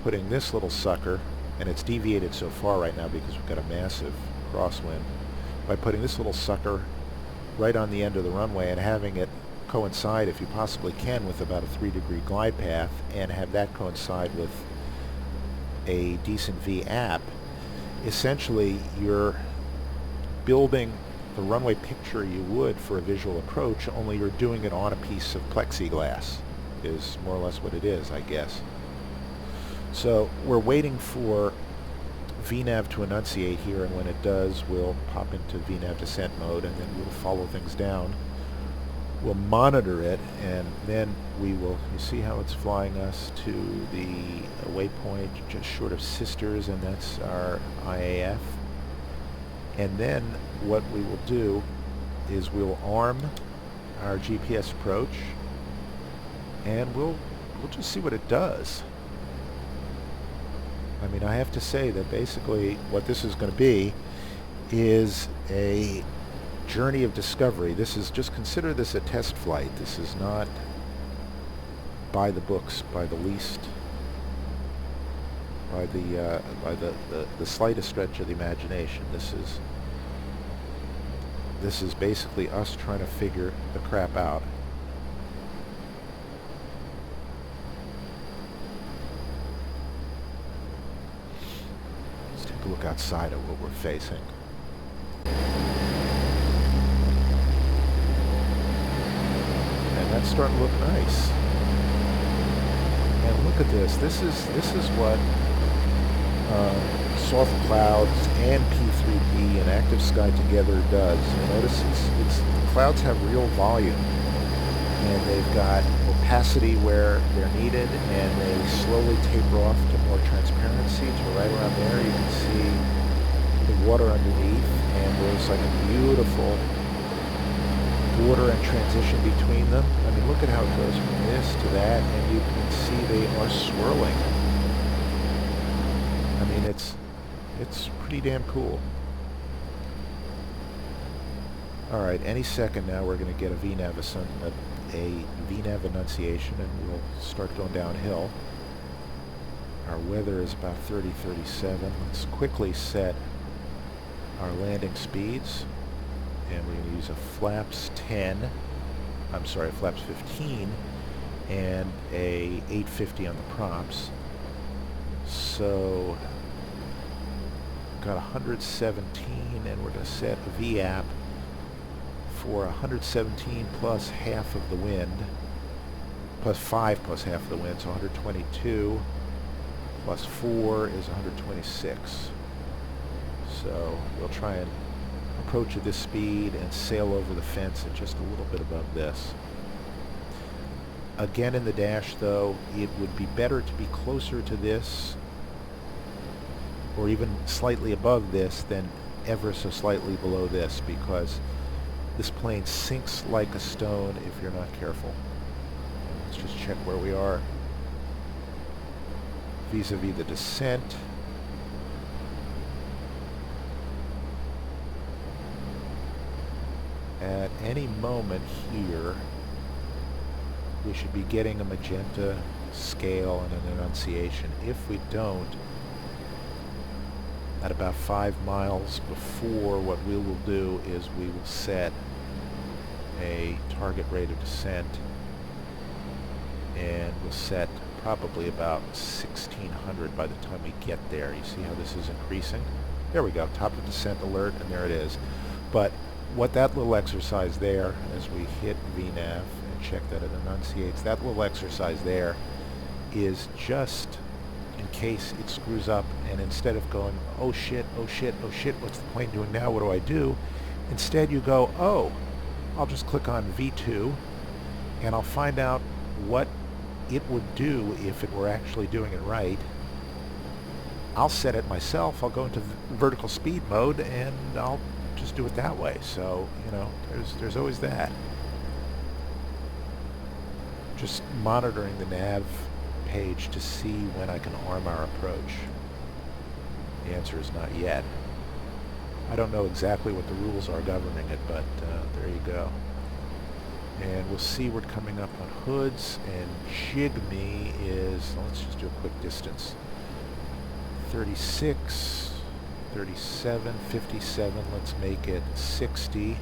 putting this little sucker, and it's deviated so far right now because we've got a massive crosswind, by putting this little sucker right on the end of the runway and having it coincide, if you possibly can, with about a 3 degree glide path, and have that coincide with a decent V-app. Essentially, you're building the runway picture you would for a visual approach, only you're doing it on a piece of plexiglass, is more or less what it is, I guess. So we're waiting for VNAV to enunciate here, and when it does, we'll pop into VNAV descent mode, and then we'll follow things down. We'll monitor it, and then we will, you see how it's flying us to the waypoint just short of Sisters, and that's our IAF. And then what we will do is we'll arm our GPS approach, and we'll just see what it does. I mean, I have to say that basically what this is going to be is a journey of discovery. This is, just consider this a test flight. This is not by the books, by the least, by the slightest stretch of the imagination. This is basically us trying to figure the crap out. Let's take a look outside at what we're facing. And that's starting to look nice. And look at this. This is what soft clouds and P3D and active sky together does. You notice it's clouds have real volume, and they've got opacity where they're needed, and they slowly taper off to more transparency. To right around there, you can see the water underneath, and there's like a beautiful border and transition between them. I mean, look at how it goes from this to that, and you can see they are swirling. I mean, it's pretty damn cool. Alright, any second now we're going to get a VNAV enunciation, and we'll start going downhill. Our weather is about 30-37. Let's quickly set our landing speeds, and we're going to use a flaps 15 and a 850 on the props. So got 117, and we're going to set a VAP for 117 plus half of the wind, plus 5 plus half of the wind, so 122 plus 4 is 126. So we'll try and approach at this speed and sail over the fence at just a little bit above this. Again, in the dash, though, it would be better to be closer to this, or even slightly above this, than ever so slightly below this, because this plane sinks like a stone if you're not careful. Let's just check where we are vis-a-vis the descent. At any moment here, we should be getting a magenta scale and an enunciation. If we don't, at about 5 miles before, what we will do is we will set a target rate of descent, and we'll set probably about 1600 by the time we get there. You see how this is increasing? There we go, top of descent alert, and there it is. But what that little exercise there, as we hit VNAV and check that it enunciates, that little exercise there is just in case it screws up, and instead of going, oh shit, oh shit, oh shit, what's the plane doing now, what do I do? Instead you go, oh, I'll just click on V2 and I'll find out what it would do if it were actually doing it right. I'll set it myself, I'll go into vertical speed mode, and I'll just do it that way. So, you know, there's always that. Just monitoring the nav page to see when I can arm our approach. The answer is not yet. I don't know exactly what the rules are governing it, but there you go. And we'll see we're coming up on hoods, and Jigme is, let's just do a quick distance. 36, 37, 57, let's make it 60.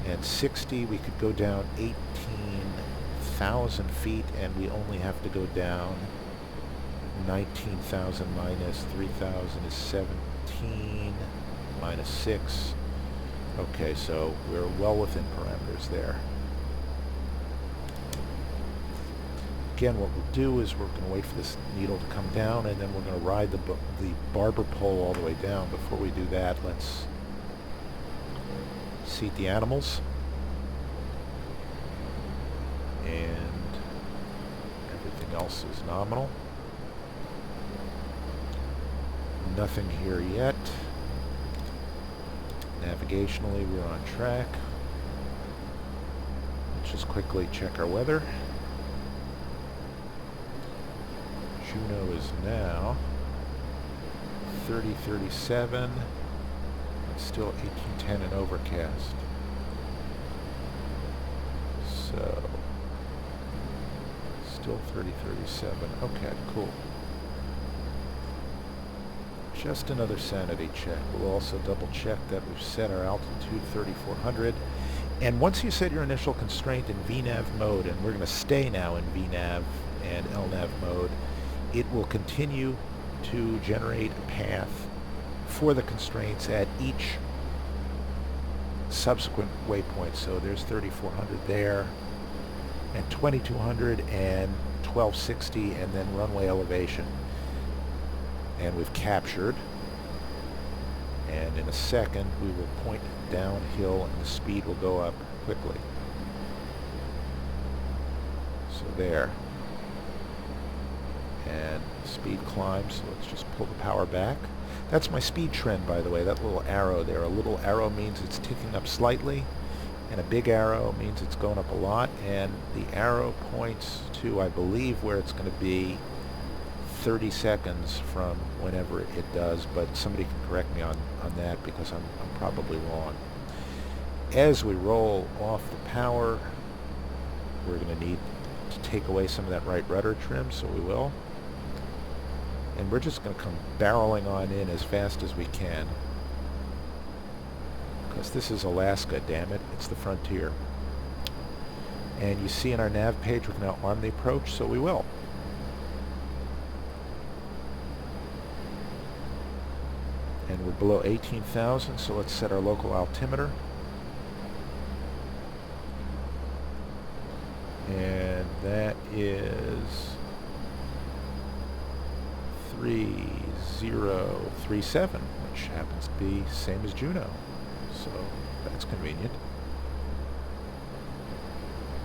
And 60, we could go down 18,000 feet, and we only have to go down 19,000 minus 3,000 is 17, minus 6. Okay, so we're well within parameters there. Again, what we'll do is we're going to wait for this needle to come down, and then we're going to ride the barber pole all the way down. Before we do that, let's seat the animals. And everything else is nominal. Nothing here yet. Navigationally, we're on track. Let's just quickly check our weather. Juneau is now 30:37. It's still 18:10 and overcast. So, still 30:37. Okay, cool. Just another sanity check. We'll also double check that we've set our altitude 3,400. And once you set your initial constraint in VNAV mode, and we're going to stay now in VNAV and LNAV mode, it will continue to generate a path for the constraints at each subsequent waypoint. So there's 3,400 there, and 2,200 and 1,260, and then runway elevation. And we've captured, and in a second we will point downhill and the speed will go up quickly. So there. And speed climbs, so let's just pull the power back. That's my speed trend, by the way, that little arrow there. A little arrow means it's ticking up slightly, and a big arrow means it's going up a lot, and the arrow points to, I believe, where it's going to be 30 seconds from whenever it does, but somebody can correct me on that, because I'm probably wrong. As we roll off the power, we're going to need to take away some of that right rudder trim, so we will. And we're just going to come barreling on in as fast as we can, because this is Alaska, damn it, it's the frontier. And you see in our nav page we're going to arm the approach, so we will. And we're below 18,000, so let's set our local altimeter. And that is 3037, which happens to be same as Juneau. So that's convenient.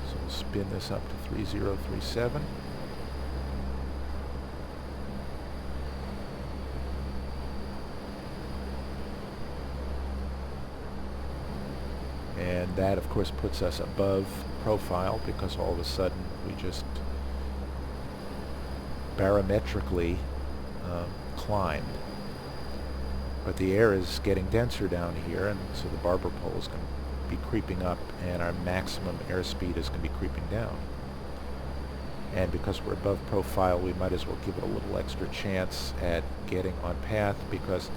So we'll spin this up to 3037. And that, of course, puts us above profile because all of a sudden we just barometrically climbed. But the air is getting denser down here, and so the barber pole is going to be creeping up, and our maximum airspeed is going to be creeping down. And because we're above profile, we might as well give it a little extra chance at getting on path, because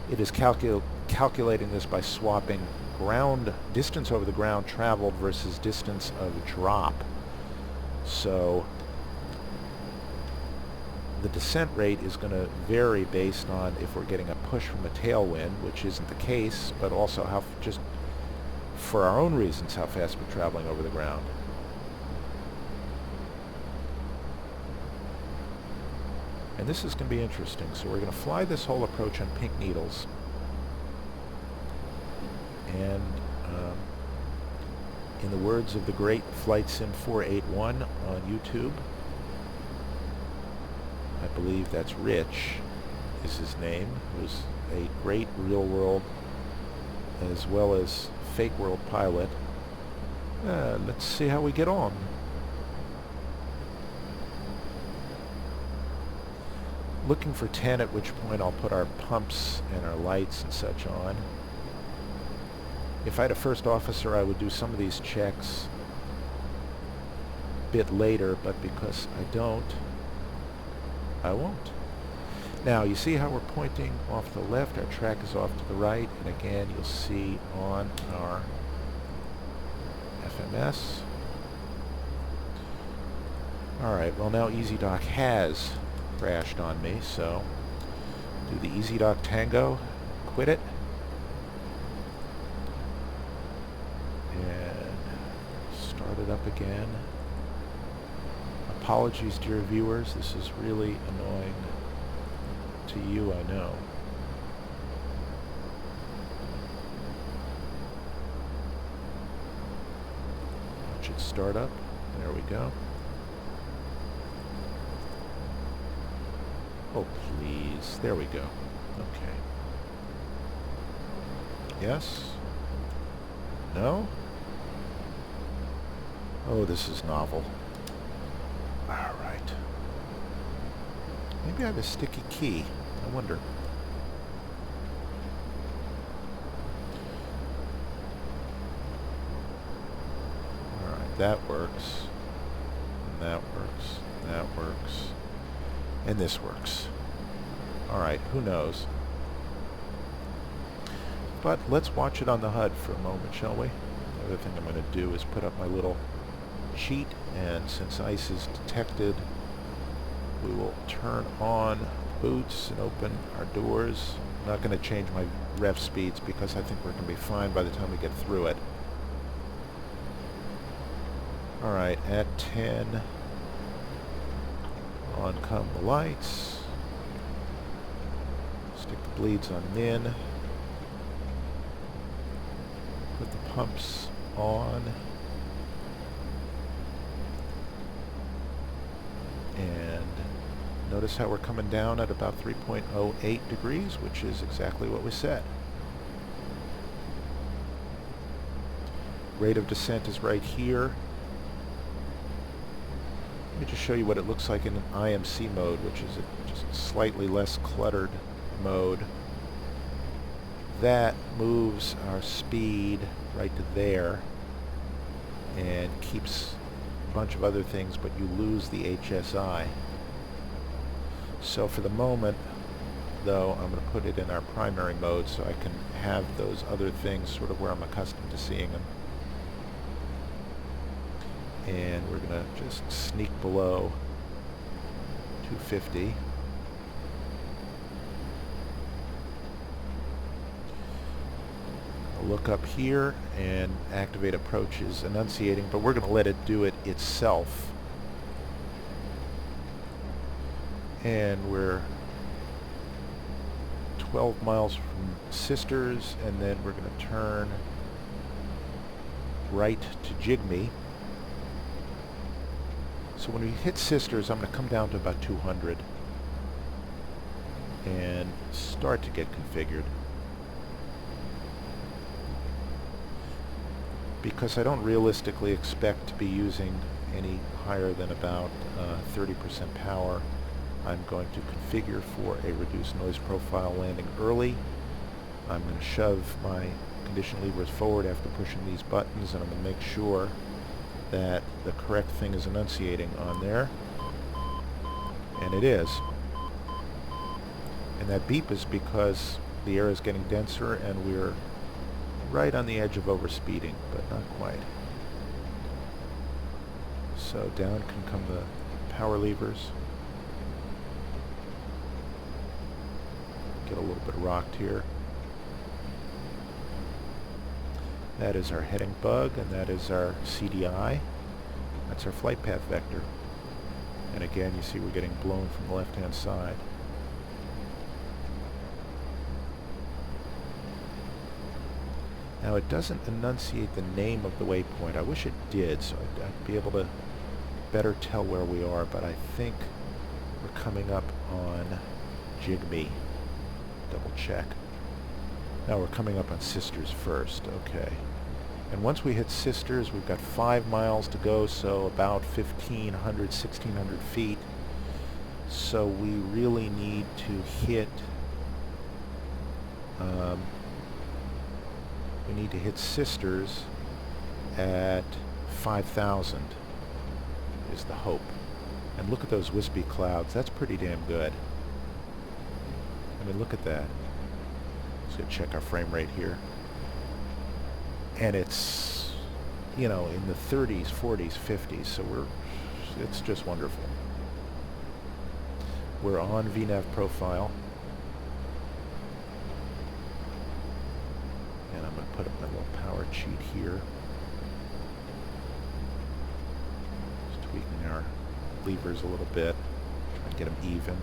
it is calculating this by swapping distance over the ground traveled versus distance of drop. So the descent rate is going to vary based on if we're getting a push from a tailwind, which isn't the case, but also how, just for our own reasons, how fast we're traveling over the ground. And this is going to be interesting. So we're going to fly this whole approach on pink needles. And in the words of the great Flight Sim 481 on YouTube, I believe that's Rich is his name, who's a great real world as well as fake world pilot. Let's see how we get on. Looking for 10, at which point I'll put our pumps and our lights and such on. If I had a first officer, I would do some of these checks a bit later, but because I don't, I won't. Now, you see how we're pointing off to the left, our track is off to the right, and again, you'll see on our FMS. Alright, well now EasyDock has crashed on me, so do the EasyDock Tango, quit it, and start it up again. Apologies, dear viewers, this is really annoying to you, I know. Watch it start up. There we go. Oh, please. There we go. Okay. Yes? No? Oh, this is novel. Alright. Maybe I have a sticky key. I wonder. Alright, that works. And that works. That works. And this works. Alright, who knows? But let's watch it on the HUD for a moment, shall we? The other thing I'm going to do is put up my little cheat, and since ice is detected, we will turn on boots and open our doors. I'm not going to change my rev speeds because I think we're going to be fine by the time we get through it. Alright, at 10, on come the lights. Stick the bleeds on min. Put the pumps on. And notice how we're coming down at about 3.08 degrees, which is exactly what we said. Rate of descent is right here. Let me just show you what it looks like in an IMC mode, which is a just slightly less cluttered mode. That moves our speed right to there and keeps a bunch of other things, but you lose the HSI. So for the moment, though, I'm going to put it in our primary mode so I can have those other things sort of where I'm accustomed to seeing them. And we're going to just sneak below 250. I'll look up here and activate approach is enunciating, but we're going to let it do it itself. And we're 12 miles from Sisters, and then we're going to turn right to Jigme. So when we hit Sisters, I'm going to come down to about 200 and start to get configured. Because I don't realistically expect to be using any higher than about 30% power, I'm going to configure for a reduced noise profile landing early. I'm going to shove my condition levers forward after pushing these buttons, and I'm going to make sure that the correct thing is enunciating on there. And it is. And that beep is because the air is getting denser and we're right on the edge of overspeeding, but not quite. So down can come the power levers. Get a little bit rocked here. That is our heading bug, and that is our CDI. That's our flight path vector. And again, you see we're getting blown from the left-hand side. Now it doesn't enunciate the name of the waypoint. I wish it did, so I'd be able to better tell where we are, but I think we're coming up on Jigme. Double check. Now we're coming up on Sisters first, okay. And once we hit Sisters, we've got 5 miles to go, so about 1,500, 1,600 feet. So we really need to hit, Sisters at 5,000 is the hope. And look at those wispy clouds. That's pretty damn good. I mean, look at that. Let's go check our frame rate here. And it's, you know, in the 30s, 40s, 50s, so it's just wonderful. We're on VNAV profile. And I'm going to put up my little power cheat here. Just tweaking our levers a little bit. Try and get them even,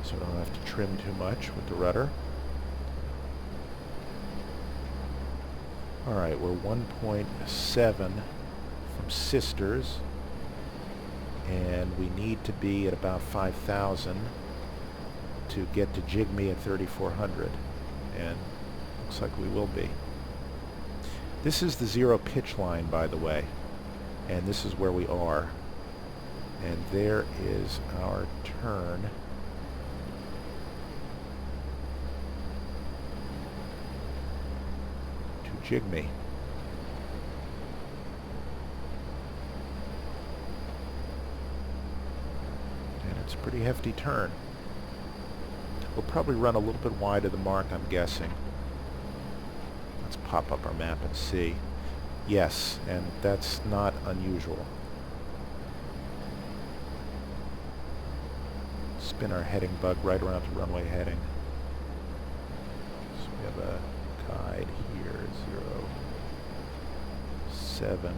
so I don't have to trim too much with the rudder. Alright, we're 1.7 from Sisters, and we need to be at about 5,000 to get to Jigme at 3,400, and looks like we will be. This is the zero pitch line, by the way, and this is where we are. And there is our turn. To Jigme. And it's a pretty hefty turn. We'll probably run a little bit wide of the mark, I'm guessing. Let's pop up our map and see. Yes, and that's not unusual. Spin our heading bug right around to runway heading. So we have a guide here, 070.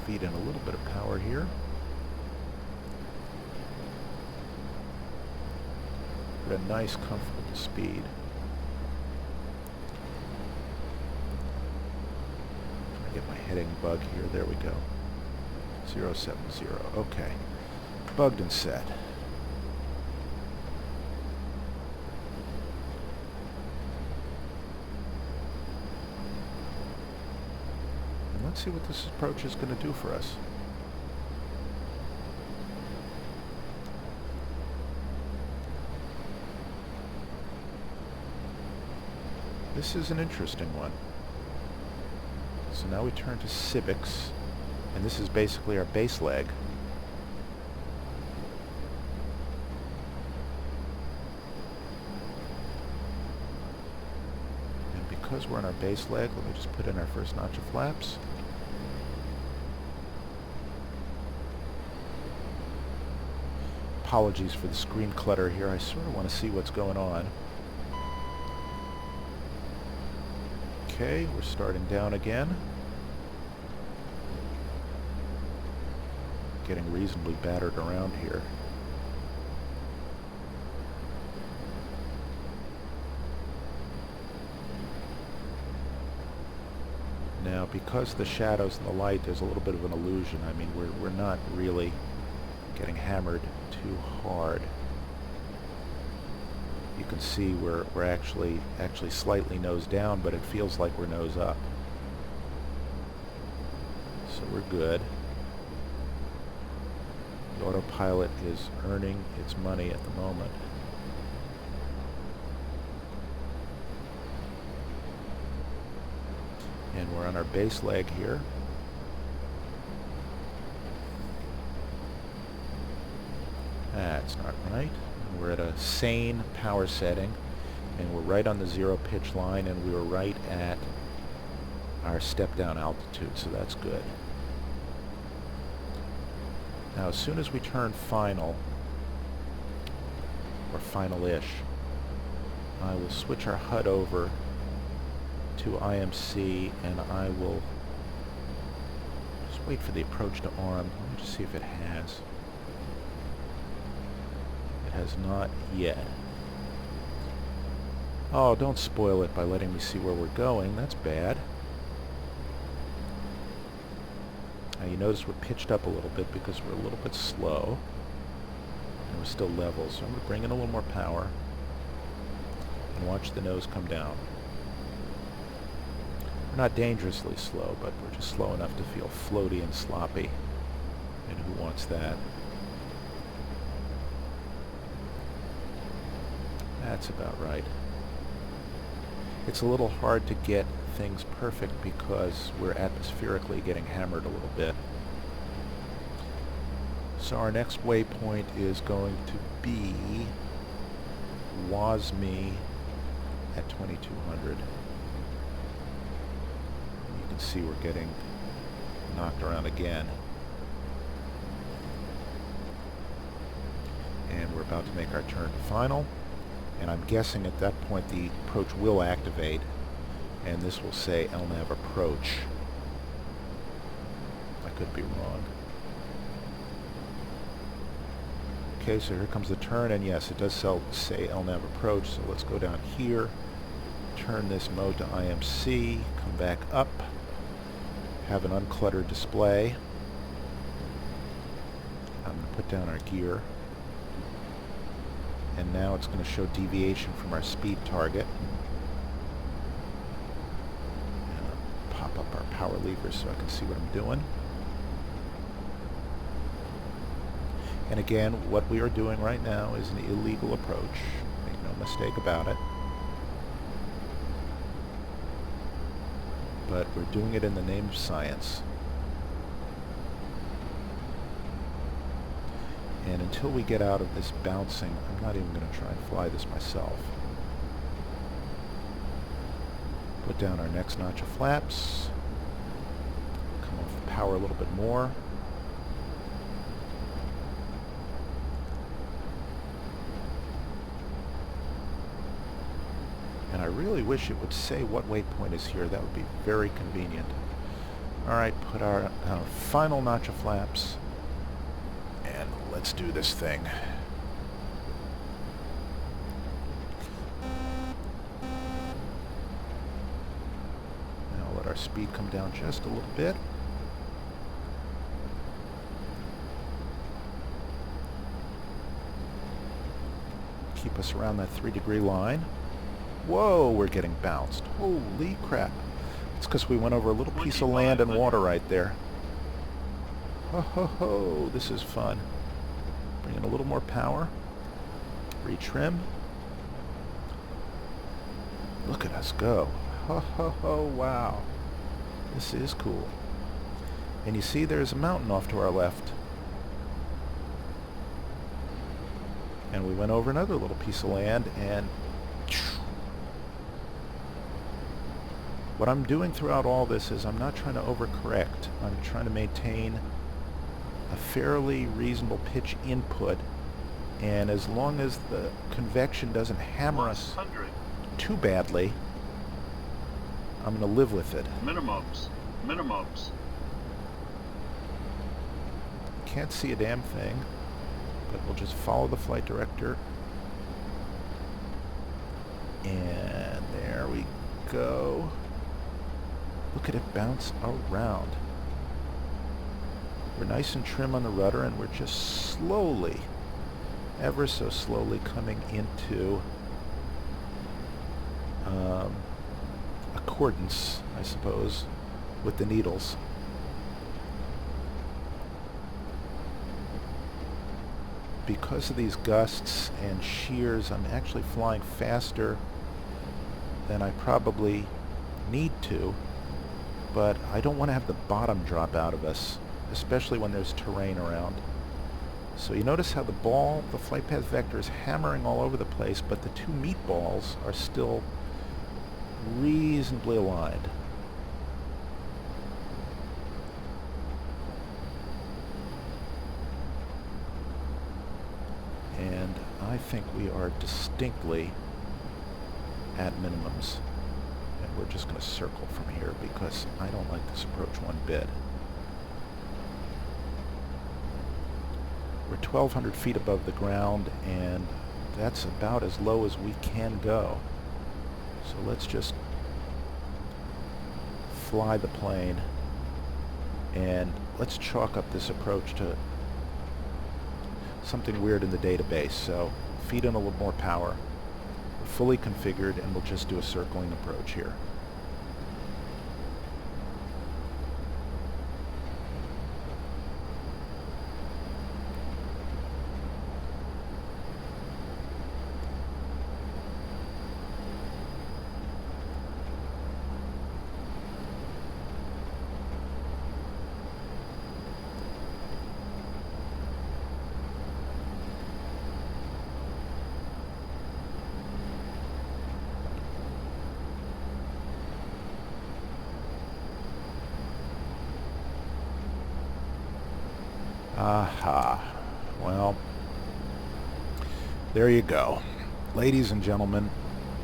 Feed in a little bit of power here. At a nice, comfortable speed. Get my heading bug here. There we go. 070. Okay. Bugged and set. And let's see what this approach is going to do for us. This is an interesting one. So now we turn to Civics, and this is basically our base leg. And because we're on our base leg, let me just put in our first notch of flaps. apologies for the screen clutter here. I sort of want to see what's going on. Okay, we're starting down again. Getting reasonably battered around here. Now, because the shadows and the light, there's a little bit of an illusion. I mean, we're not really getting hammered too hard. You can see we're actually slightly nose down, but it feels like we're nose up. So we're good. The autopilot is earning its money at the moment. And we're on our base leg here. That's not right. We're at a sane power setting, and we're right on the 0 pitch line, and we were right at our step down altitude, so that's good. Now, as soon as we turn final, or final-ish, I will switch our HUD over to IMC, and I will just wait for the approach to arm. Let me just see if it has. It has not yet. Oh, don't spoil it by letting me see where we're going. That's bad. Now you notice we're pitched up a little bit because we're a little bit slow. And we're still level, so I'm going to bring in a little more power and watch the nose come down. We're not dangerously slow, but we're just slow enough to feel floaty and sloppy. And who wants that? That's about right. It's a little hard to get things perfect because we're atmospherically getting hammered a little bit. So our next waypoint is going to be WASME at 2200. You can see we're getting knocked around again. And we're about to make our turn to final. And I'm guessing at that point the approach will activate, and this will say LNAV approach. I could be wrong. Okay, so here comes the turn, and yes, it does say LNAV approach, so let's go down here, turn this mode to IMC, come back up, have an uncluttered display. I'm going to put down our gear. And now it's going to show deviation from our speed target. And I'll pop up our power levers so I can see what I'm doing. And again, what we are doing right now is an illegal approach. Make no mistake about it. But we're doing it in the name of science. And until we get out of this bouncing, I'm not even going to try and fly this myself. Put down our next notch of flaps. Come off the power a little bit more. And I really wish it would say what waypoint is here. That would be very convenient. Alright, put our final notch of flaps. And let's do this thing. Now let our speed come down just a little bit. Keep us around that 3-degree line. Whoa, we're getting bounced. Holy crap. It's because we went over a little piece of land and water right there. Ho ho ho, this is fun. Bring in a little more power. Retrim. Look at us go. Ho ho ho, wow. This is cool. And you see there's a mountain off to our left. And we went over another little piece of land and what I'm doing throughout all this is I'm not trying to overcorrect. I'm trying to maintain a fairly reasonable pitch input And as long as the convection doesn't hammer us 100. too badly, I'm going to live with it. Minimums. Minimums. Can't see a damn thing, but we'll just follow the flight director. And there we go. Look at it bounce around. We're nice and trim on the rudder, and we're just slowly, ever so slowly coming into accordance, I suppose, with the needles. Because of these gusts and shears, I'm actually flying faster than I probably need to, but I don't want to have the bottom drop out of us, especially when there's terrain around. So you notice how the ball, the flight path vector, is hammering all over the place, but the two meatballs are still reasonably aligned. And I think we are distinctly at minimums. And we're just going to circle from here because I don't like this approach one bit. We're 1,200 feet above the ground, and that's about as low as we can go. So let's just fly the plane, and let's chalk up this approach to something weird in the database. So feed in a little more power. We're fully configured, and we'll just do a circling approach here. Aha. Well, there you go. Ladies and gentlemen,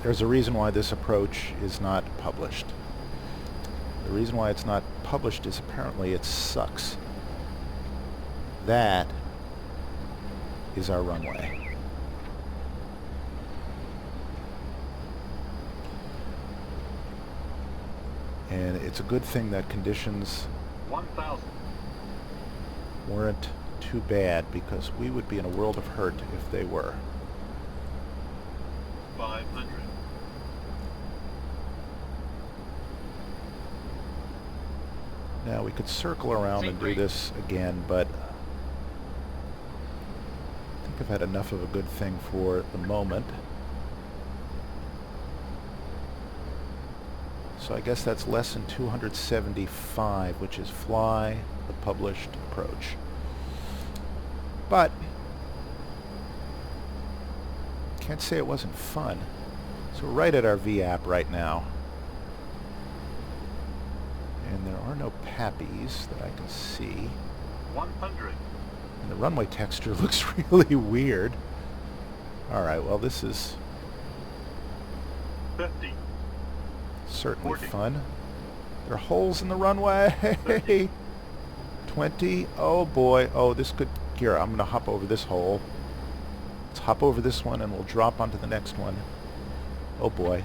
there's a reason why this approach is not published. The reason why it's not published is apparently it sucks. That is our runway. And it's a good thing that conditions 1,000. weren't too bad, because we would be in a world of hurt if they were. 500. Now we could circle around and do this again, but I think I've had enough of a good thing for the moment. So I guess that's lesson 275, which is fly the published approach. But can't say it wasn't fun. So we're right at our VAP right now. And there are no pappies that I can see. 100. And the runway texture looks really weird. Alright, well this is 50. certainly 40. fun. There are holes in the runway. 20. Oh boy. Oh, this could... Here, I'm going to hop over this hole. Let's hop over this one and we'll drop onto the next one. Oh boy.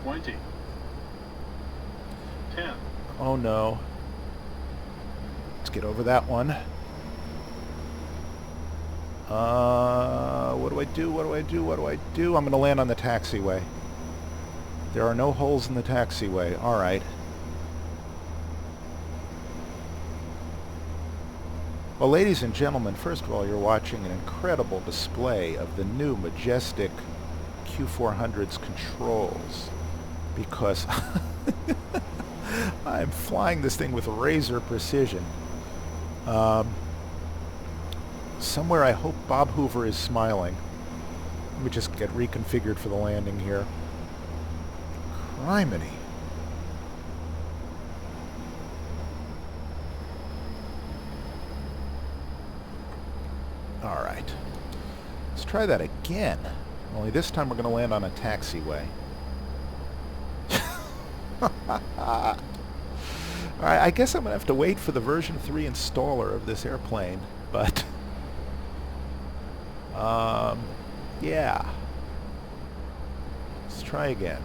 20. 10. Oh no. Let's get over that one. What do I do? What do I do? What do I do? I'm going to land on the taxiway. There are no holes in the taxiway. Alright. Well, ladies and gentlemen, first of all, you're watching an incredible display of the new Majestic Q400's controls, because I'm flying this thing with razor precision. Somewhere I hope Bob Hoover is smiling. Let me just get reconfigured for the landing here. Criminy. All right. Let's try that again. Only this time we're going to land on a taxiway. All right, I guess I'm going to have to wait for the version 3 installer of this airplane, but yeah. Let's try again.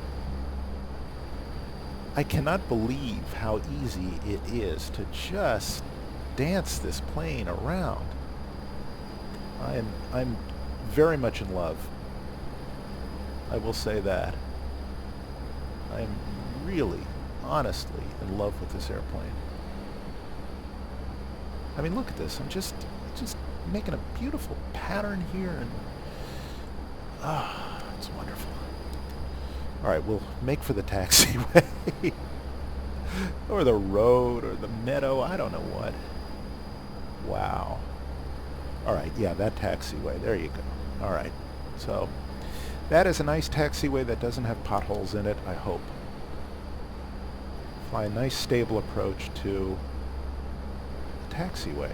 I cannot believe how easy it is to just dance this plane around. I'm very much in love. I will say that. I'm really, honestly in love with this airplane. I mean, look at this. I'm just making a beautiful pattern here, and it's wonderful. All right, we'll make for the taxiway. Or the road, or the meadow, I don't know what. Wow. All right, yeah, that taxiway, there you go. All right, so that is a nice taxiway that doesn't have potholes in it, I hope. Fly a nice stable approach to the taxiway.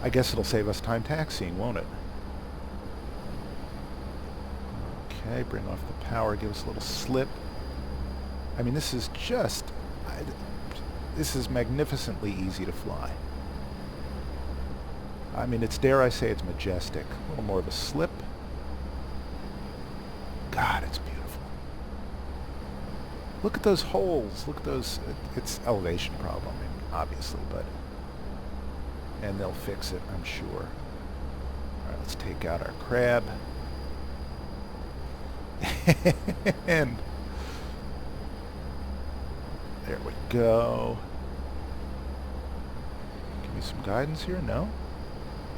I guess it'll save us time taxiing, won't it? Okay, bring off the power, give us a little slip. I mean, this is just, this is magnificently easy to fly. I mean, it's, dare I say, it's majestic. A little more of a slip. God, it's beautiful. Look at those holes. Look at those. It's elevation problem, I mean, obviously, but, and they'll fix it, I'm sure. All right, let's take out our crab. And there we go. Give me some guidance here. No?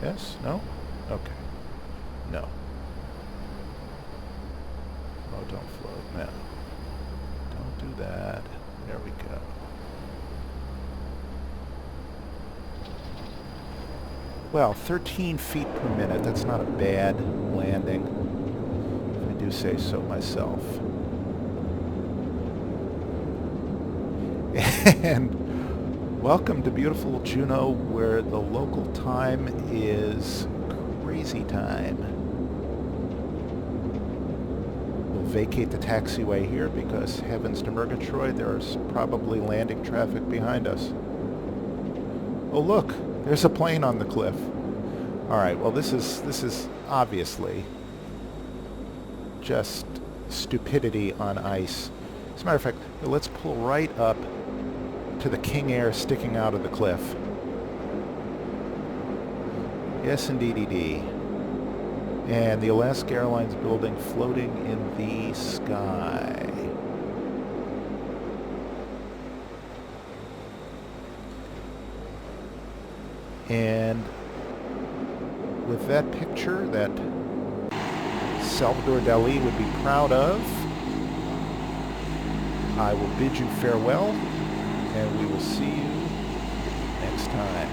Yes? No? Okay. No. Oh, don't float. No. Don't do that. There we go. Well, 13 feet per minute. That's not a bad landing, if I do say so myself. And welcome to beautiful Juneau, where the local time is crazy time. We'll vacate the taxiway here because, heavens to Murgatroyd, there's probably landing traffic behind us. Oh look, there's a plane on the cliff. All right, well this is obviously just stupidity on ice. As a matter of fact, let's pull right up to the King Air sticking out of the cliff. Yes, indeedy. And the Alaska Airlines building floating in the sky. And with that picture that Salvador Dali would be proud of, I will bid you farewell, and we will see you next time.